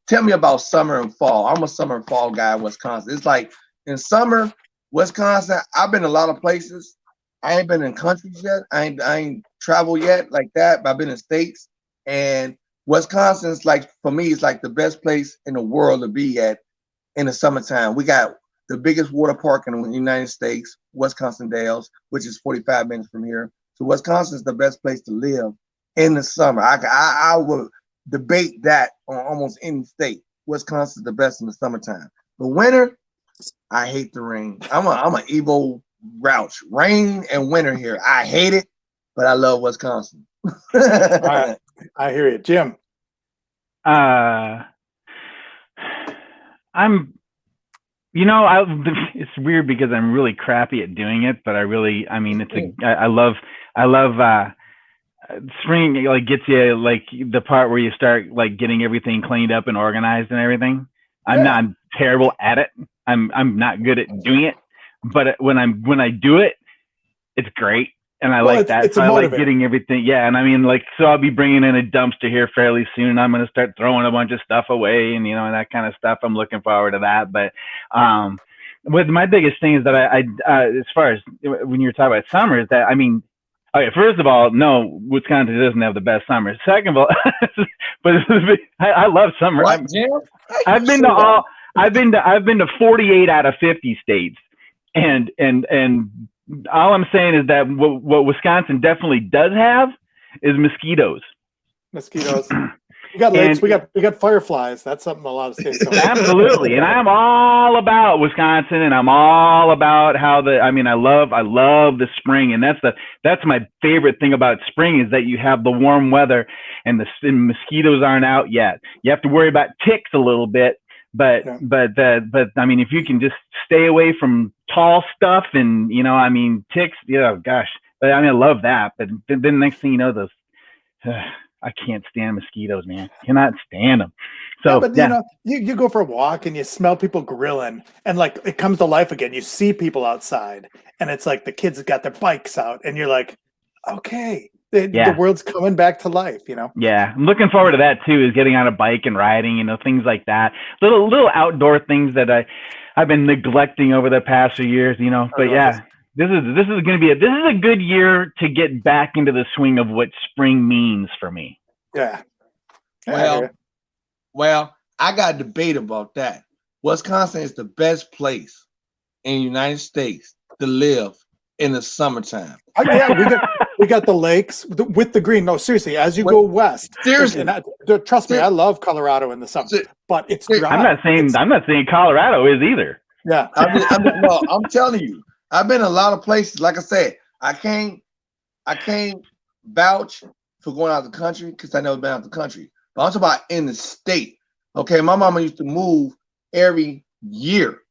tell me about summer and fall. I'm a summer and fall guy in Wisconsin. It's like in summer, Wisconsin, I've been a lot of places. I ain't been in countries yet. I ain't traveled yet like that, but I've been in states. And Wisconsin's like, for me, it's like the best place in the world to be at in the summertime. We got the biggest water park in the United States, Wisconsin Dells, which is 45 minutes from here. So Wisconsin is the best place to live in the summer. I would debate that on almost any state. Wisconsin's the best in the summertime. The winter, I hate the rain. I'm an Evo grouch. Rain and winter here. I hate it, but I love Wisconsin. All right. I hear you, Jim. It's weird because I'm really crappy at doing it, but I love spring. Like gets you like the part where you start like getting everything cleaned up and organized and everything. I'm terrible at it. I'm not good at doing it, but when I do it, it's great. And I like that. So I like getting everything. Yeah. And I mean, like, so I'll be bringing in a dumpster here fairly soon. I'm going to start throwing a bunch of stuff away and, and that kind of stuff. I'm looking forward to that. But what my biggest thing is that I as far as when you're talking about summer is that, I mean, okay, first of all, no, Wisconsin doesn't have the best summer. Second of all, but I love summer. What, Jim? I've been to 48 out of 50 states. And all I'm saying is that what Wisconsin definitely does have is mosquitoes. Mosquitoes. We got lakes. We got fireflies. That's something a lot of states don't have. Absolutely. And I'm all about Wisconsin, and I'm all about how I love the spring, and that's my favorite thing about spring is that you have the warm weather and the mosquitoes aren't out yet. You have to worry about ticks a little bit. But I mean, if you can just stay away from tall stuff and, ticks, gosh, but I mean, I love that. But then next thing you know, I can't stand mosquitoes, man. Cannot stand them. So, you go for a walk and you smell people grilling and like it comes to life again. You see people outside and it's like the kids got their bikes out and you're like, okay. The world's coming back to life, Yeah, I'm looking forward to that too. Is getting on a bike and riding, things like that. Little outdoor things that I've been neglecting over the past few years, But yeah, this is going to be a good year to get back into the swing of what spring means for me. Yeah. Well, I got a debate about that Wisconsin is the best place in the United States to live in the summertime. Yeah, we got the lakes with the green. No, seriously, as you go west. Seriously, trust me, I love Colorado in the summer, but it's dry. I'm not saying Colorado is either. Yeah, I'm telling you, I've been a lot of places. Like I said, I can't vouch for going out of the country because I never been out of the country. But I'm talking about in the state. Okay, my mama used to move every year.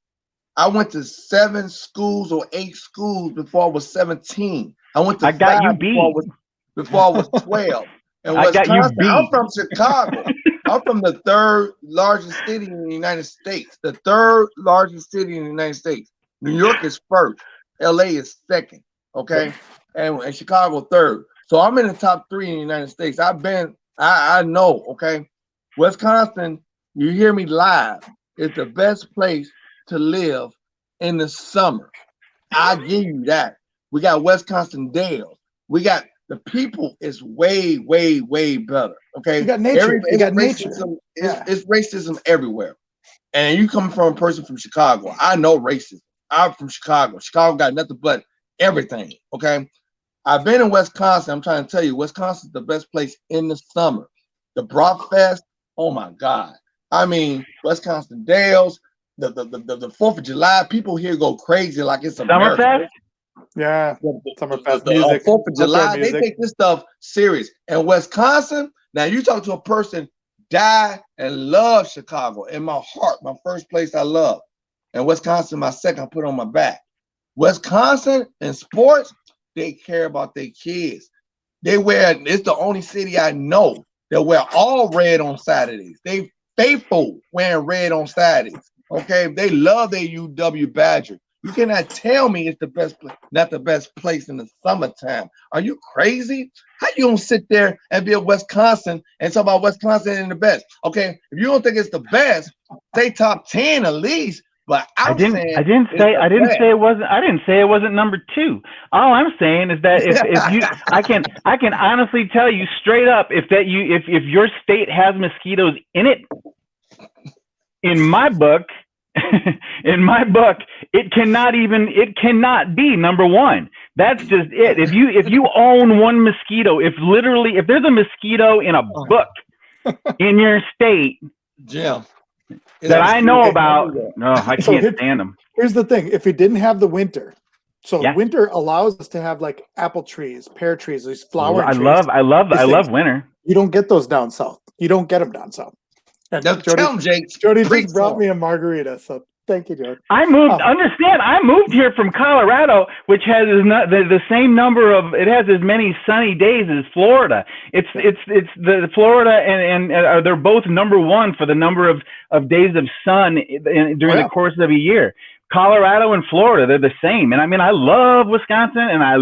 I went to 7 schools or 8 schools before I was 17. I went to I got 5 you beat. before I was 12. And I got you beat. I'm from Chicago. I'm from the 3rd largest city in the United States. The 3rd largest city in the United States. New York is 1st. LA is 2nd. Okay, and Chicago 3rd. So I'm in the top 3 in the United States. I know. Okay, Wisconsin. You hear me live. It's the best place to live in the summer. I give you that. We got Wisconsin Dells. We got the people is way, way, way better. Okay. You got nature. You got nature. It's racism everywhere. And you come from a person from Chicago. I know racism. I'm from Chicago. Chicago got nothing but everything. Okay. I've been in Wisconsin. I'm trying to tell you, Wisconsin's the best place in the summer. The Brock Fest. Oh my God. I mean, Wisconsin Dells. The 4th of July, people here go crazy like it's Summerfest. Yeah, Summerfest music. 4th of July, they take this stuff serious. And Wisconsin, now you talk to a person, die and love Chicago. In my heart, my first place I love. And Wisconsin, my second, I put on my back. Wisconsin in sports, they care about their kids. It's the only city I know that wear all red on Saturdays. They faithful wearing red on Saturdays. Okay, they love their UW Badger. You cannot tell me it's the best place, not the best place in the summertime. Are you crazy? How you gonna sit there and be a Wisconsin and talk about Wisconsin in the best? Okay, if you don't think it's the best, say top 10 at least. But I didn't say it wasn't number 2. All I'm saying is that I can honestly tell you straight up if your state has mosquitoes in it. In my book, it cannot be number 1. That's just it. If you own one mosquito, if there's a mosquito in a book in your state, Jim, that I know about, no, I can't stand them. Here's the thing: if we didn't have the winter, winter allows us to have like apple trees, pear trees, these flowering trees. I love winter. You don't get those down south. You don't get them down south. And Jody just brought me a margarita, so thank you, Jody. I moved here from Colorado, which has the same number of. It has as many sunny days as Florida. It's the Florida and they're both number 1 for the number of days of sun during the course of a year. Colorado and Florida, they're the same. And I mean, I love Wisconsin, and I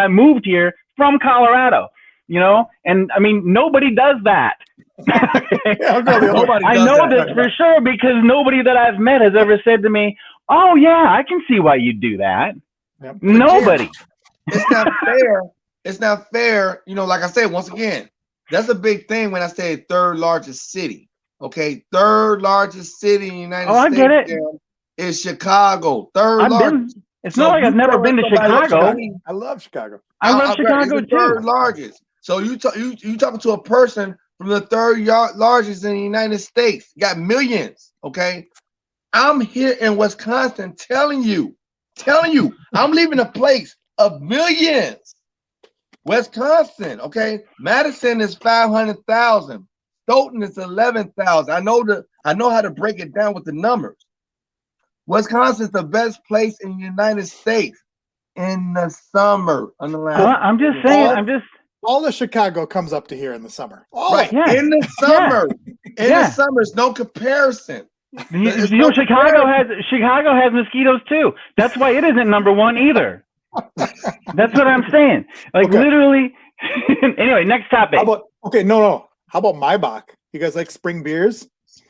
moved here from Colorado. And I mean, nobody does that. I know this for sure because nobody that I've met has ever said to me, "Oh yeah, I can see why you do that." Yep. Nobody. It's not fair. It's not fair. Like I said, once again, that's a big thing when I say 3rd largest city. Okay, 3rd largest city in the United States. I get it. Is Chicago. 3rd largest. It's not like I've never been to Chicago. I love Chicago. I love Chicago too. 3rd largest. So you talking to a person from the 3rd largest in the United States. You got millions, okay? I'm here in Wisconsin telling you, I'm leaving a place of millions. Wisconsin, okay? Madison is 500,000. Stoughton is 11,000. I know how to break it down with the numbers. Wisconsin is the best place in the United States in the summer. I'm just saying, all of Chicago comes up to here in the summer. In the summer. The summer, it's no comparison. Chicago has mosquitoes too. That's why it isn't number 1 either. That's what I'm saying. Literally. Anyway, next topic. How about Maibach? You guys like spring beers?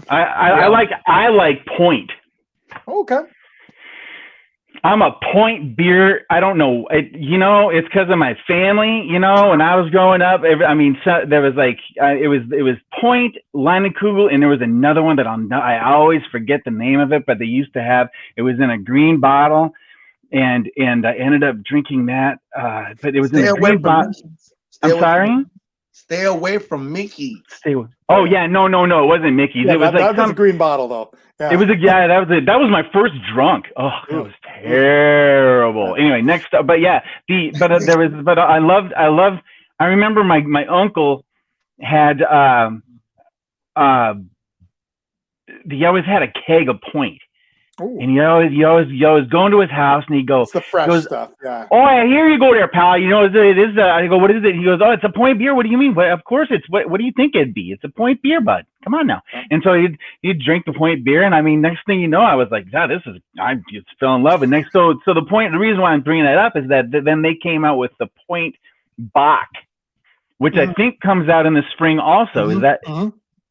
I like Point. Okay. I'm a Point beer. I don't know. It's because of my family. When I was growing up, there was like it was Point, Leinenkugel, and there was another one that I always forget the name of it. But they used to have it was in a green bottle, and I ended up drinking that. But it was in a green bottle. I'm sorry. Stay away from Mickey's. Oh yeah, no, it wasn't Mickey's. Yeah, it was that was a green bottle though. Yeah. It was that was my first drunk. Oh, that was terrible. Anyway, next up, but yeah, I remember my uncle had he always had a keg of Point. Ooh. And you always go into his house and he goes, it's the fresh stuff. Yeah. Oh, I hear you go there, pal. It is. I go, what is it? He goes, oh, it's a Point beer. What do you mean? Well, of course it's. What do you think it'd be? It's a Point beer, bud. Come on now. And so he'd drink the Point beer, and next thing you know, I was like, I just fell in love. And the reason why I'm bringing that up is that then they came out with the Point Bock, which I think comes out in the spring also. Is that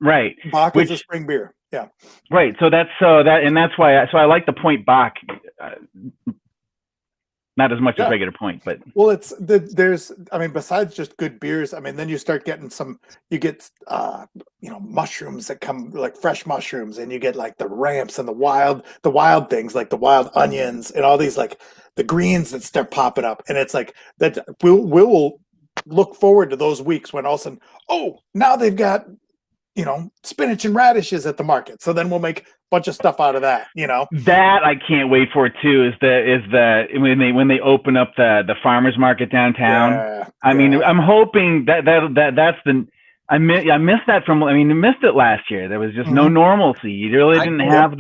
right? Bock is a spring beer. Yeah. Right. So that's why I like the Point Bock. Not as much as regular Point, but there's besides just good beers, then you start getting mushrooms that come like fresh mushrooms, and you get like the ramps and the wild things like the wild onions and all these like the greens that start popping up, and it's like that we'll look forward to those weeks when all of a sudden, now they've got spinach and radishes at the market. So then we'll make a bunch of stuff out of that, That I can't wait for too is when they open up the farmers market downtown. Yeah, I'm hoping that's I missed that I missed it last year. There was just no normalcy. You really didn't have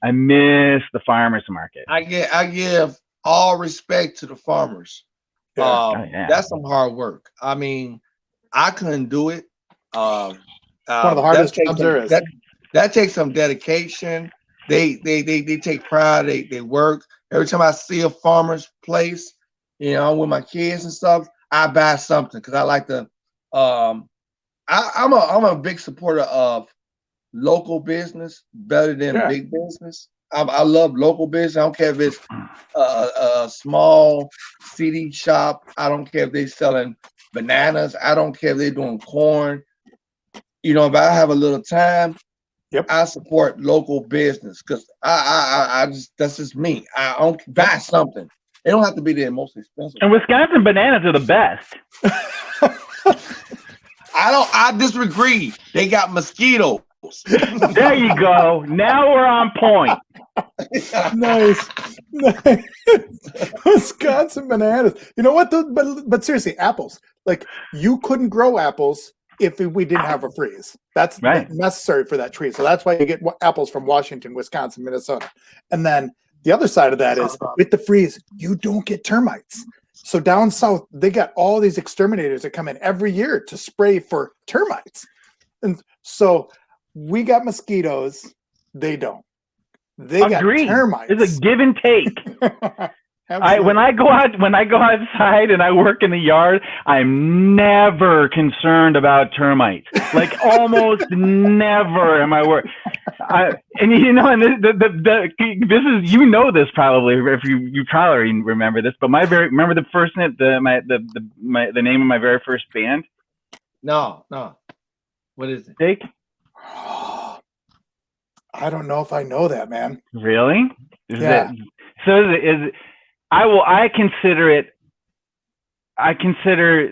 I miss the farmers market. I give all respect to the farmers. That's some hard work. I couldn't do it. One of the hardest jobs there is. That takes some dedication. They take pride. They work. Every time I see a farmer's place, with my kids and stuff, I buy something because I like to. I'm a big supporter of local business better than big business. I love local business. I don't care if it's a small CD shop. I don't care if they're selling bananas. I don't care if they're doing corn. If I have a little time, I support local business because I just that's just me. I don't buy something. It don't have to be the most expensive. And Wisconsin bananas are the best. I disagree. They got mosquitoes. There you go. Now we're on point. Nice. Wisconsin bananas. You know what? But seriously, apples. Like you couldn't grow apples if we didn't have a freeze. That's necessary for that tree. So that's why you get apples from Washington, Wisconsin, Minnesota. And then the other side of that is with the freeze, you don't get termites. So down south, they got all these exterminators that come in every year to spray for termites. And so we got mosquitoes. They don't. They got termites. It's a give and take. When I go outside and I work in the yard, I'm never concerned about termites. Like almost never am I work. And this is this probably if you probably remember this, but remember the first the name of my very first band? No. What is it? Jake? I don't know if I know that, man. Really? I consider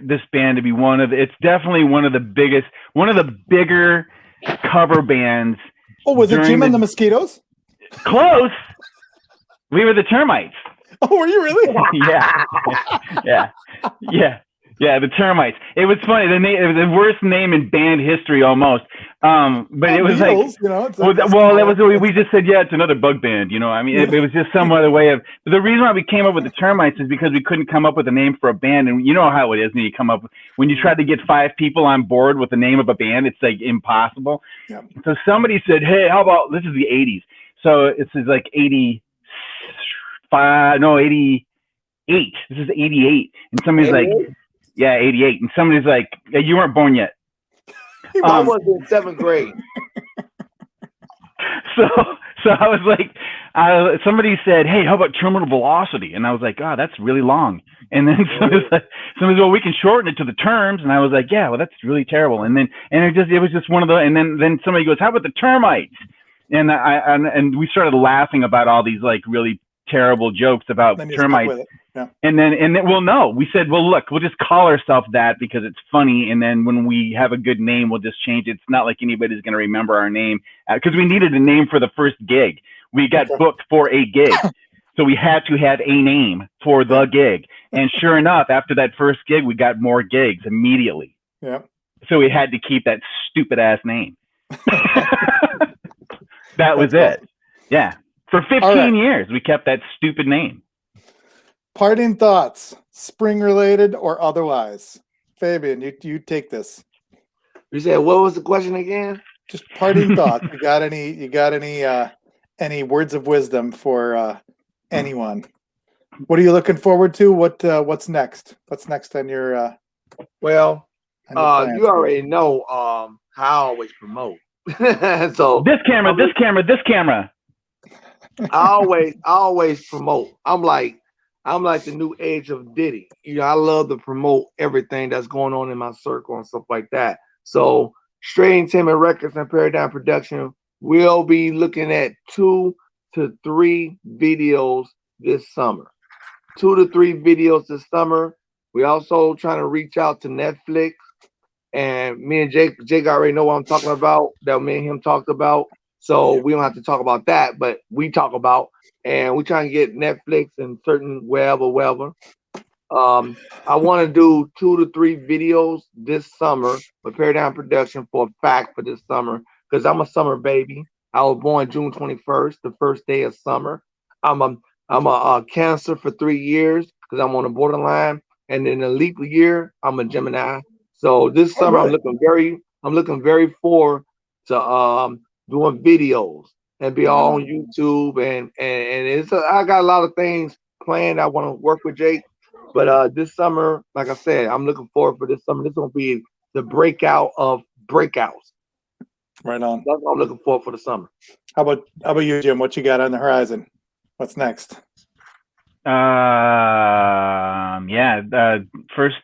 this band to be it's definitely one of the bigger cover bands. Oh, was it Jim and the Mosquitoes? Close. We were the Termites. Oh, were you really? Yeah, the Termites. It was funny. It was the worst name in band history almost. But it was Beatles, we just said, it's another bug band. It was just some other way of. But the reason why we came up with the Termites is because we couldn't come up with a name for a band, and you know how it is when you try to get 5 people on board with the name of a band, it's like impossible. Yeah. So somebody said, "Hey, how about this is the '80s?" So it's like 88. This is 88, and somebody's 88? Like. Yeah, 88. And somebody's like, you weren't born yet. I was in 7th grade. So I was like, somebody said, "Hey, how about terminal velocity?" And I was like, "Oh, that's really long." And then somebody said, "Well, we can shorten it to the terms." And I was like, "Yeah, well, that's really terrible." And it was just one of the. And then somebody goes, "How about the termites?" And we started laughing about all these like really terrible jokes about termites. Yeah. And then well, no, we said, well, look, we'll just call ourselves that because it's funny. And then when we have a good name, we'll just change it. It's not like anybody's going to remember our name because we needed a name for the first gig. We got booked for a gig. So we had to have a name for the gig. And sure enough, after that first gig, we got more gigs immediately. Yeah. So we had to keep that stupid ass name. That was it. Yeah. For 15 years, we kept that stupid name. Parting thoughts, spring related or otherwise. Fabian, you take this. You said, what was the question again? Just parting thoughts. You got any words of wisdom for anyone? What are you looking forward to? What's next? What's next on your Well, you already know how I always promote. So this camera. I always promote. I'm like the new age of Diddy. You know, I love to promote everything that's going on in my circle and stuff like that. So Straight Entertainment Records and Paradigm Production will be looking at 2 to 3 videos this summer. 2 to 3 videos this summer. We also trying to reach out to Netflix. And me and Jake already know what I'm talking about, that me and him talked about. So we don't have to talk about that, but we talk about, and we're trying to get Netflix and certain wherever. I want to do 2 to 3 videos this summer with Paradigm Production for a fact for this summer, because I'm a summer baby. I was born June 21st, the first day of summer. I'm a Cancer for 3 years because I'm on the borderline, and in the leap year, I'm a Gemini. So this summer, I'm looking very forward to doing videos and be all on YouTube and it's I got a lot of things planned. I want to work with Jake, but this summer, like I said, I'm looking forward for this summer. This is gonna be the breakout of breakouts. Right on. That's what I'm looking for the summer. How about you, Jim? What you got on the horizon? What's next? First.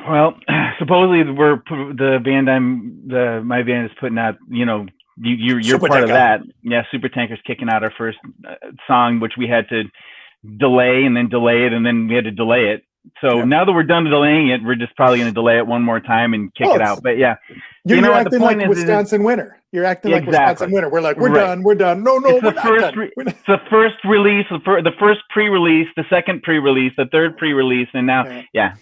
Well, supposedly my band is putting out, you know, you're Super part Tanker. of that. Yeah, Super Tanker's kicking out our first song, which we had to delay and then delay it, and then we had to delay it. So now that we're done delaying it, we're just probably going to delay it one more time and kick it out. But yeah, you're acting like Wisconsin winter. You're acting like Wisconsin winter. We're like, we're done. No, it's we're not done. It's the first release, the first pre-release, the second pre-release, the third pre-release, and now,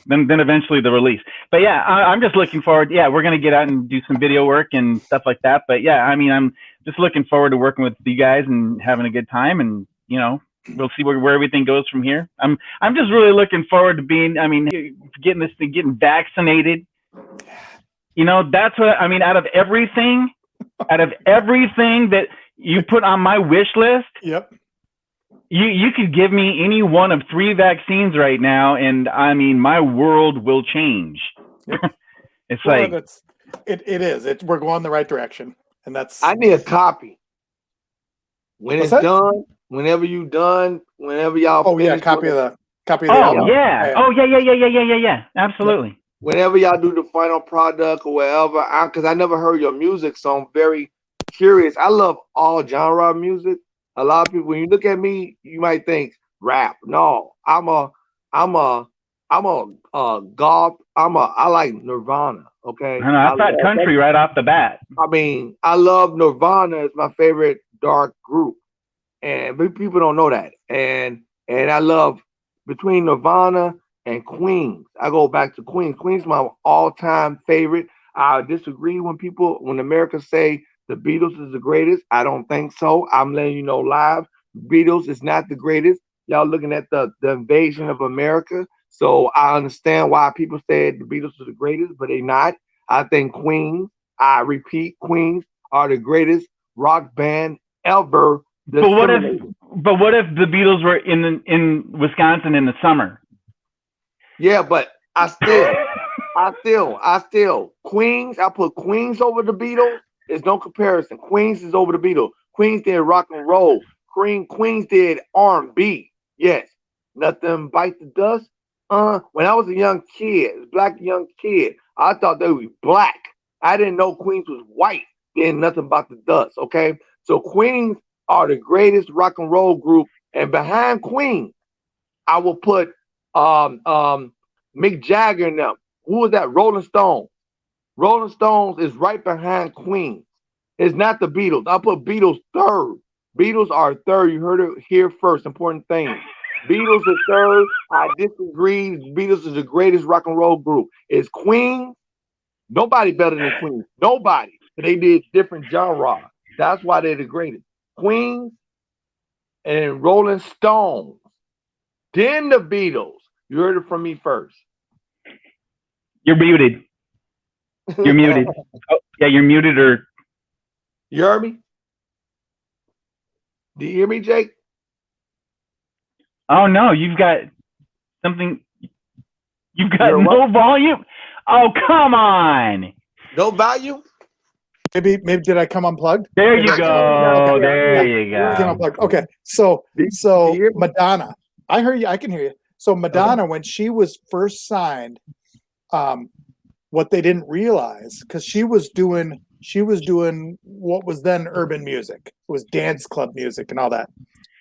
then eventually the release. But yeah, I'm just looking forward. Yeah, we're going to get out and do some video work and stuff like that. But yeah, I mean, I'm just looking forward to working with you guys and having a good time, and you know, we'll see where everything goes from here. I'm just really looking forward to getting vaccinated. You know, that's what I mean. Out of everything that you put on my wish list, you could give me any one of 3 vaccines right now, and I mean, my world will change. It's it is. We're going the right direction, and that's. I need a copy. When it's done. Whenever you done, whenever y'all. Oh yeah, copy of the album. Yeah. Oh yeah. Absolutely. Whenever y'all do the final product or whatever, because I never heard your music, so I'm very curious. I love all genre of music. A lot of people, when you look at me, you might think rap. No, I'm a goth. I like Nirvana. Okay. I thought country right off the bat. I mean, I love Nirvana. It's my favorite dark group. And people don't know that. And I love between Nirvana and Queen. I go back to Queen. Queen's my all-time favorite. I disagree when Americans say the Beatles is the greatest. I don't think so. I'm letting you know live. Beatles is not the greatest. Y'all looking at the invasion of America. So I understand why people say the Beatles are the greatest, but they're not. I think Queen, I repeat, Queens are the greatest rock band ever. But what if the Beatles were in Wisconsin in the summer? Yeah, but I still Queens. I put Queens over the Beatles. There's no comparison. Queens is over the Beatles. Queens did rock and roll. Queens did R&B. Yes. Nothing bite the dust. When I was a young kid, I thought they were black. I didn't know Queens was white. Then nothing about the dust. Okay. So Queens are the greatest rock and roll group. And behind Queens, I will put Mick Jagger and them. Who was that? Rolling Stones. Rolling Stones is right behind Queen. It's not the Beatles. I'll put Beatles third. Beatles are third. You heard it here first. Important thing. Beatles are third. I disagree. Beatles is the greatest rock and roll group. It's Queen. Nobody better than Queen. Nobody. They did different genre. That's why they're the greatest. Queen and Rolling Stones. Then the Beatles. You heard it from me first. You're muted. You're muted. Oh, yeah, you're muted or... You heard me? Do you hear me, Jake? Oh, no, you've got something... You've got no volume? Oh, come on. No volume? Maybe did I come unplugged? There you go. There you go. Okay, so Madonna. I heard you. I can hear you. So Madonna, when she was first signed, what they didn't realize, because she was doing what was then urban music. It was dance club music and all that.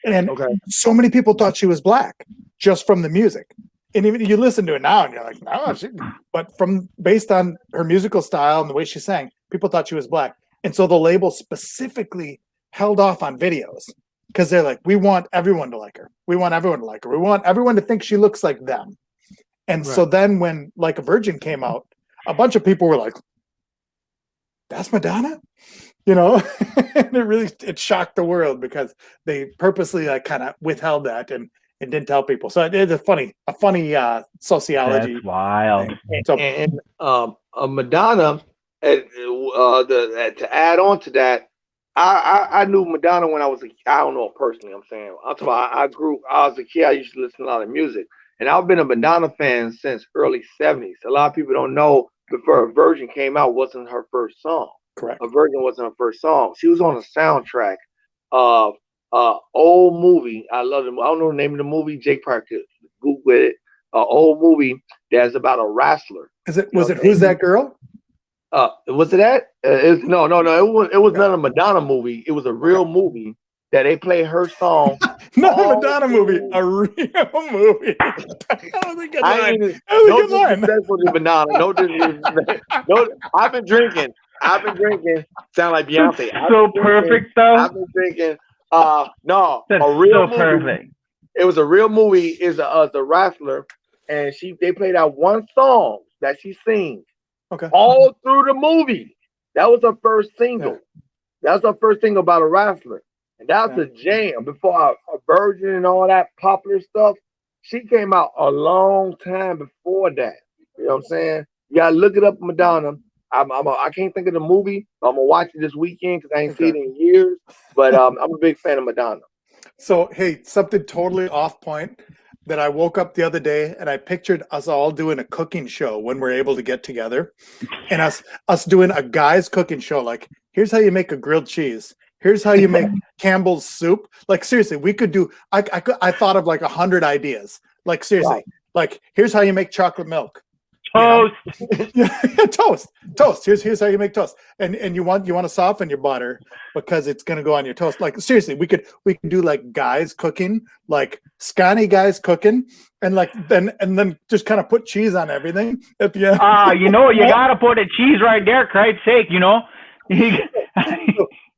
And so many people thought she was black just from the music. And even you listen to it now and you're like, no, but based on her musical style and the way she sang, people thought she was black. And so the label specifically held off on videos because they're like, we want everyone to like her. We want everyone to like her. We want everyone to think she looks like them. And so then when Like a Virgin came out, a bunch of people were like, that's Madonna? You know, and it shocked the world because they purposely like kind of withheld that and didn't tell people. So it's a funny sociology. That's wild. So, and Madonna, to add on to that, I knew Madonna when I was I don't know personally. I'm saying I was a kid. I used to listen to a lot of music, and I've been a Madonna fan since early '70s. A lot of people don't know before A Virgin came out wasn't her first song. Correct. A Virgin wasn't her first song. She was on a soundtrack of old movie. I love it. I don't know the name of the movie. Jake Parker could Google it. Old movie that's about a wrestler. Was it Who's That Girl? Was it that? No. It was not a Madonna movie. It was a real movie that they play her song. Not a Madonna movie, a real movie. That was a good line. Madonna. No, I've been drinking. Sound like Beyonce. So perfect, though. I've been drinking. No, that's a real so movie. Perfect. It was a real movie. Is the wrestler, and they played out one song that she sings. Okay. All through the movie. That was her first single. Yeah. That was her first single about a wrestler. And that was a jam. Before a Virgin and all that popular stuff, she came out a long time before that. You know what I'm saying? You gotta look it up, Madonna. I can't think of the movie. I'm gonna watch it this weekend because I ain't seen it in years. But I'm a big fan of Madonna. So hey, something totally off point that I woke up the other day and I pictured us all doing a cooking show when we're able to get together, and us doing a guy's cooking show. Like, here's how you make a grilled cheese. Here's how you make Campbell's soup. Like, seriously, we could do. I thought of like 100 ideas. Like, seriously, wow. Like, here's how you make chocolate milk. Toast. Toast. Here's how you make toast. And you want to soften your butter because it's gonna go on your toast. Like, seriously, we could do like guys cooking, like scrawny guys cooking, and like then just kind of put cheese on everything at the end. You gotta put a cheese right there, Christ's sake,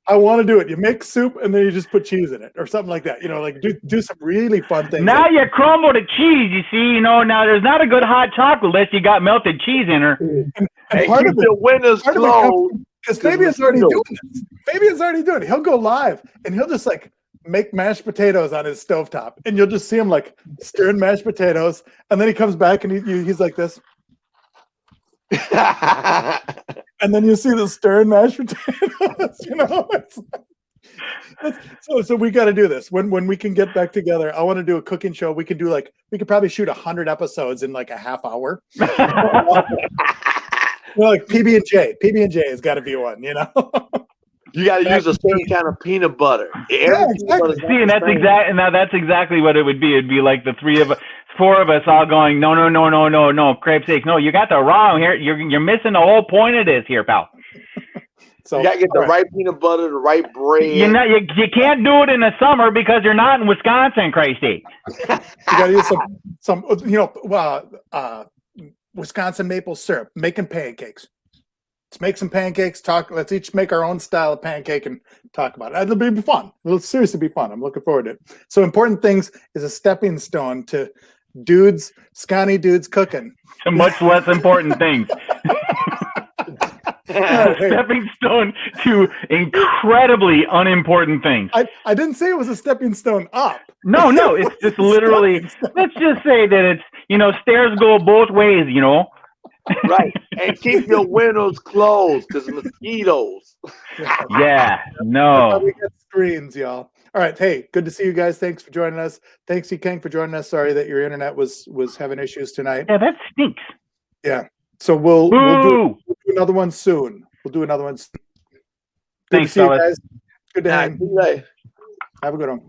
I want to do it. You make soup and then you just put cheese in it or something like that. Like do some really fun things. Now you crumble the cheese, you see. Now there's not a good hot chocolate unless you got melted cheese in her. And part of the winner's clothes. Because Fabian's already doing this. Fabian's already doing it. He'll go live and he'll just like make mashed potatoes on his stovetop, and you'll just see him like stirring mashed potatoes, and then he comes back and he's like this. And then you see the stirring mashed potatoes, So we got to do this when we can get back together. I want to do a cooking show. We could probably shoot 100 episodes in like a half hour. Like PB&J has got to be one, You got to use a certain kind of peanut butter. Yeah, exactly. See, and that's exactly what it would be. It'd be like the four of us all going, no, crepe steak. No, you got the wrong here. You're missing the whole point of this here, pal. So you got to get the right peanut butter, the right bread. You can't do it in the summer because you're not in Wisconsin, crepe steak. You got to use some Wisconsin maple syrup. Making pancakes. Let's make some pancakes. Let's each make our own style of pancake and talk about it. It'll be fun. It'll seriously be fun. I'm looking forward to it. So important things is a stepping stone to scrawny dudes cooking. To much less important things. A stepping stone to incredibly unimportant things. I didn't say it was a stepping stone up. No, it's just literally. Let's just say that it's stairs go both ways. Right, and keep your windows closed because mosquitoes. Yeah, no. We got screens, y'all. All right, hey, good to see you guys. Thanks for joining us. Thanks, Kang, for joining us. Sorry that your internet was having issues tonight. Yeah, that stinks. Yeah, so we'll do another one soon. We'll do another one soon. Good Thanks, to see you fellas. guys. Good to hang. Right. Have a good one.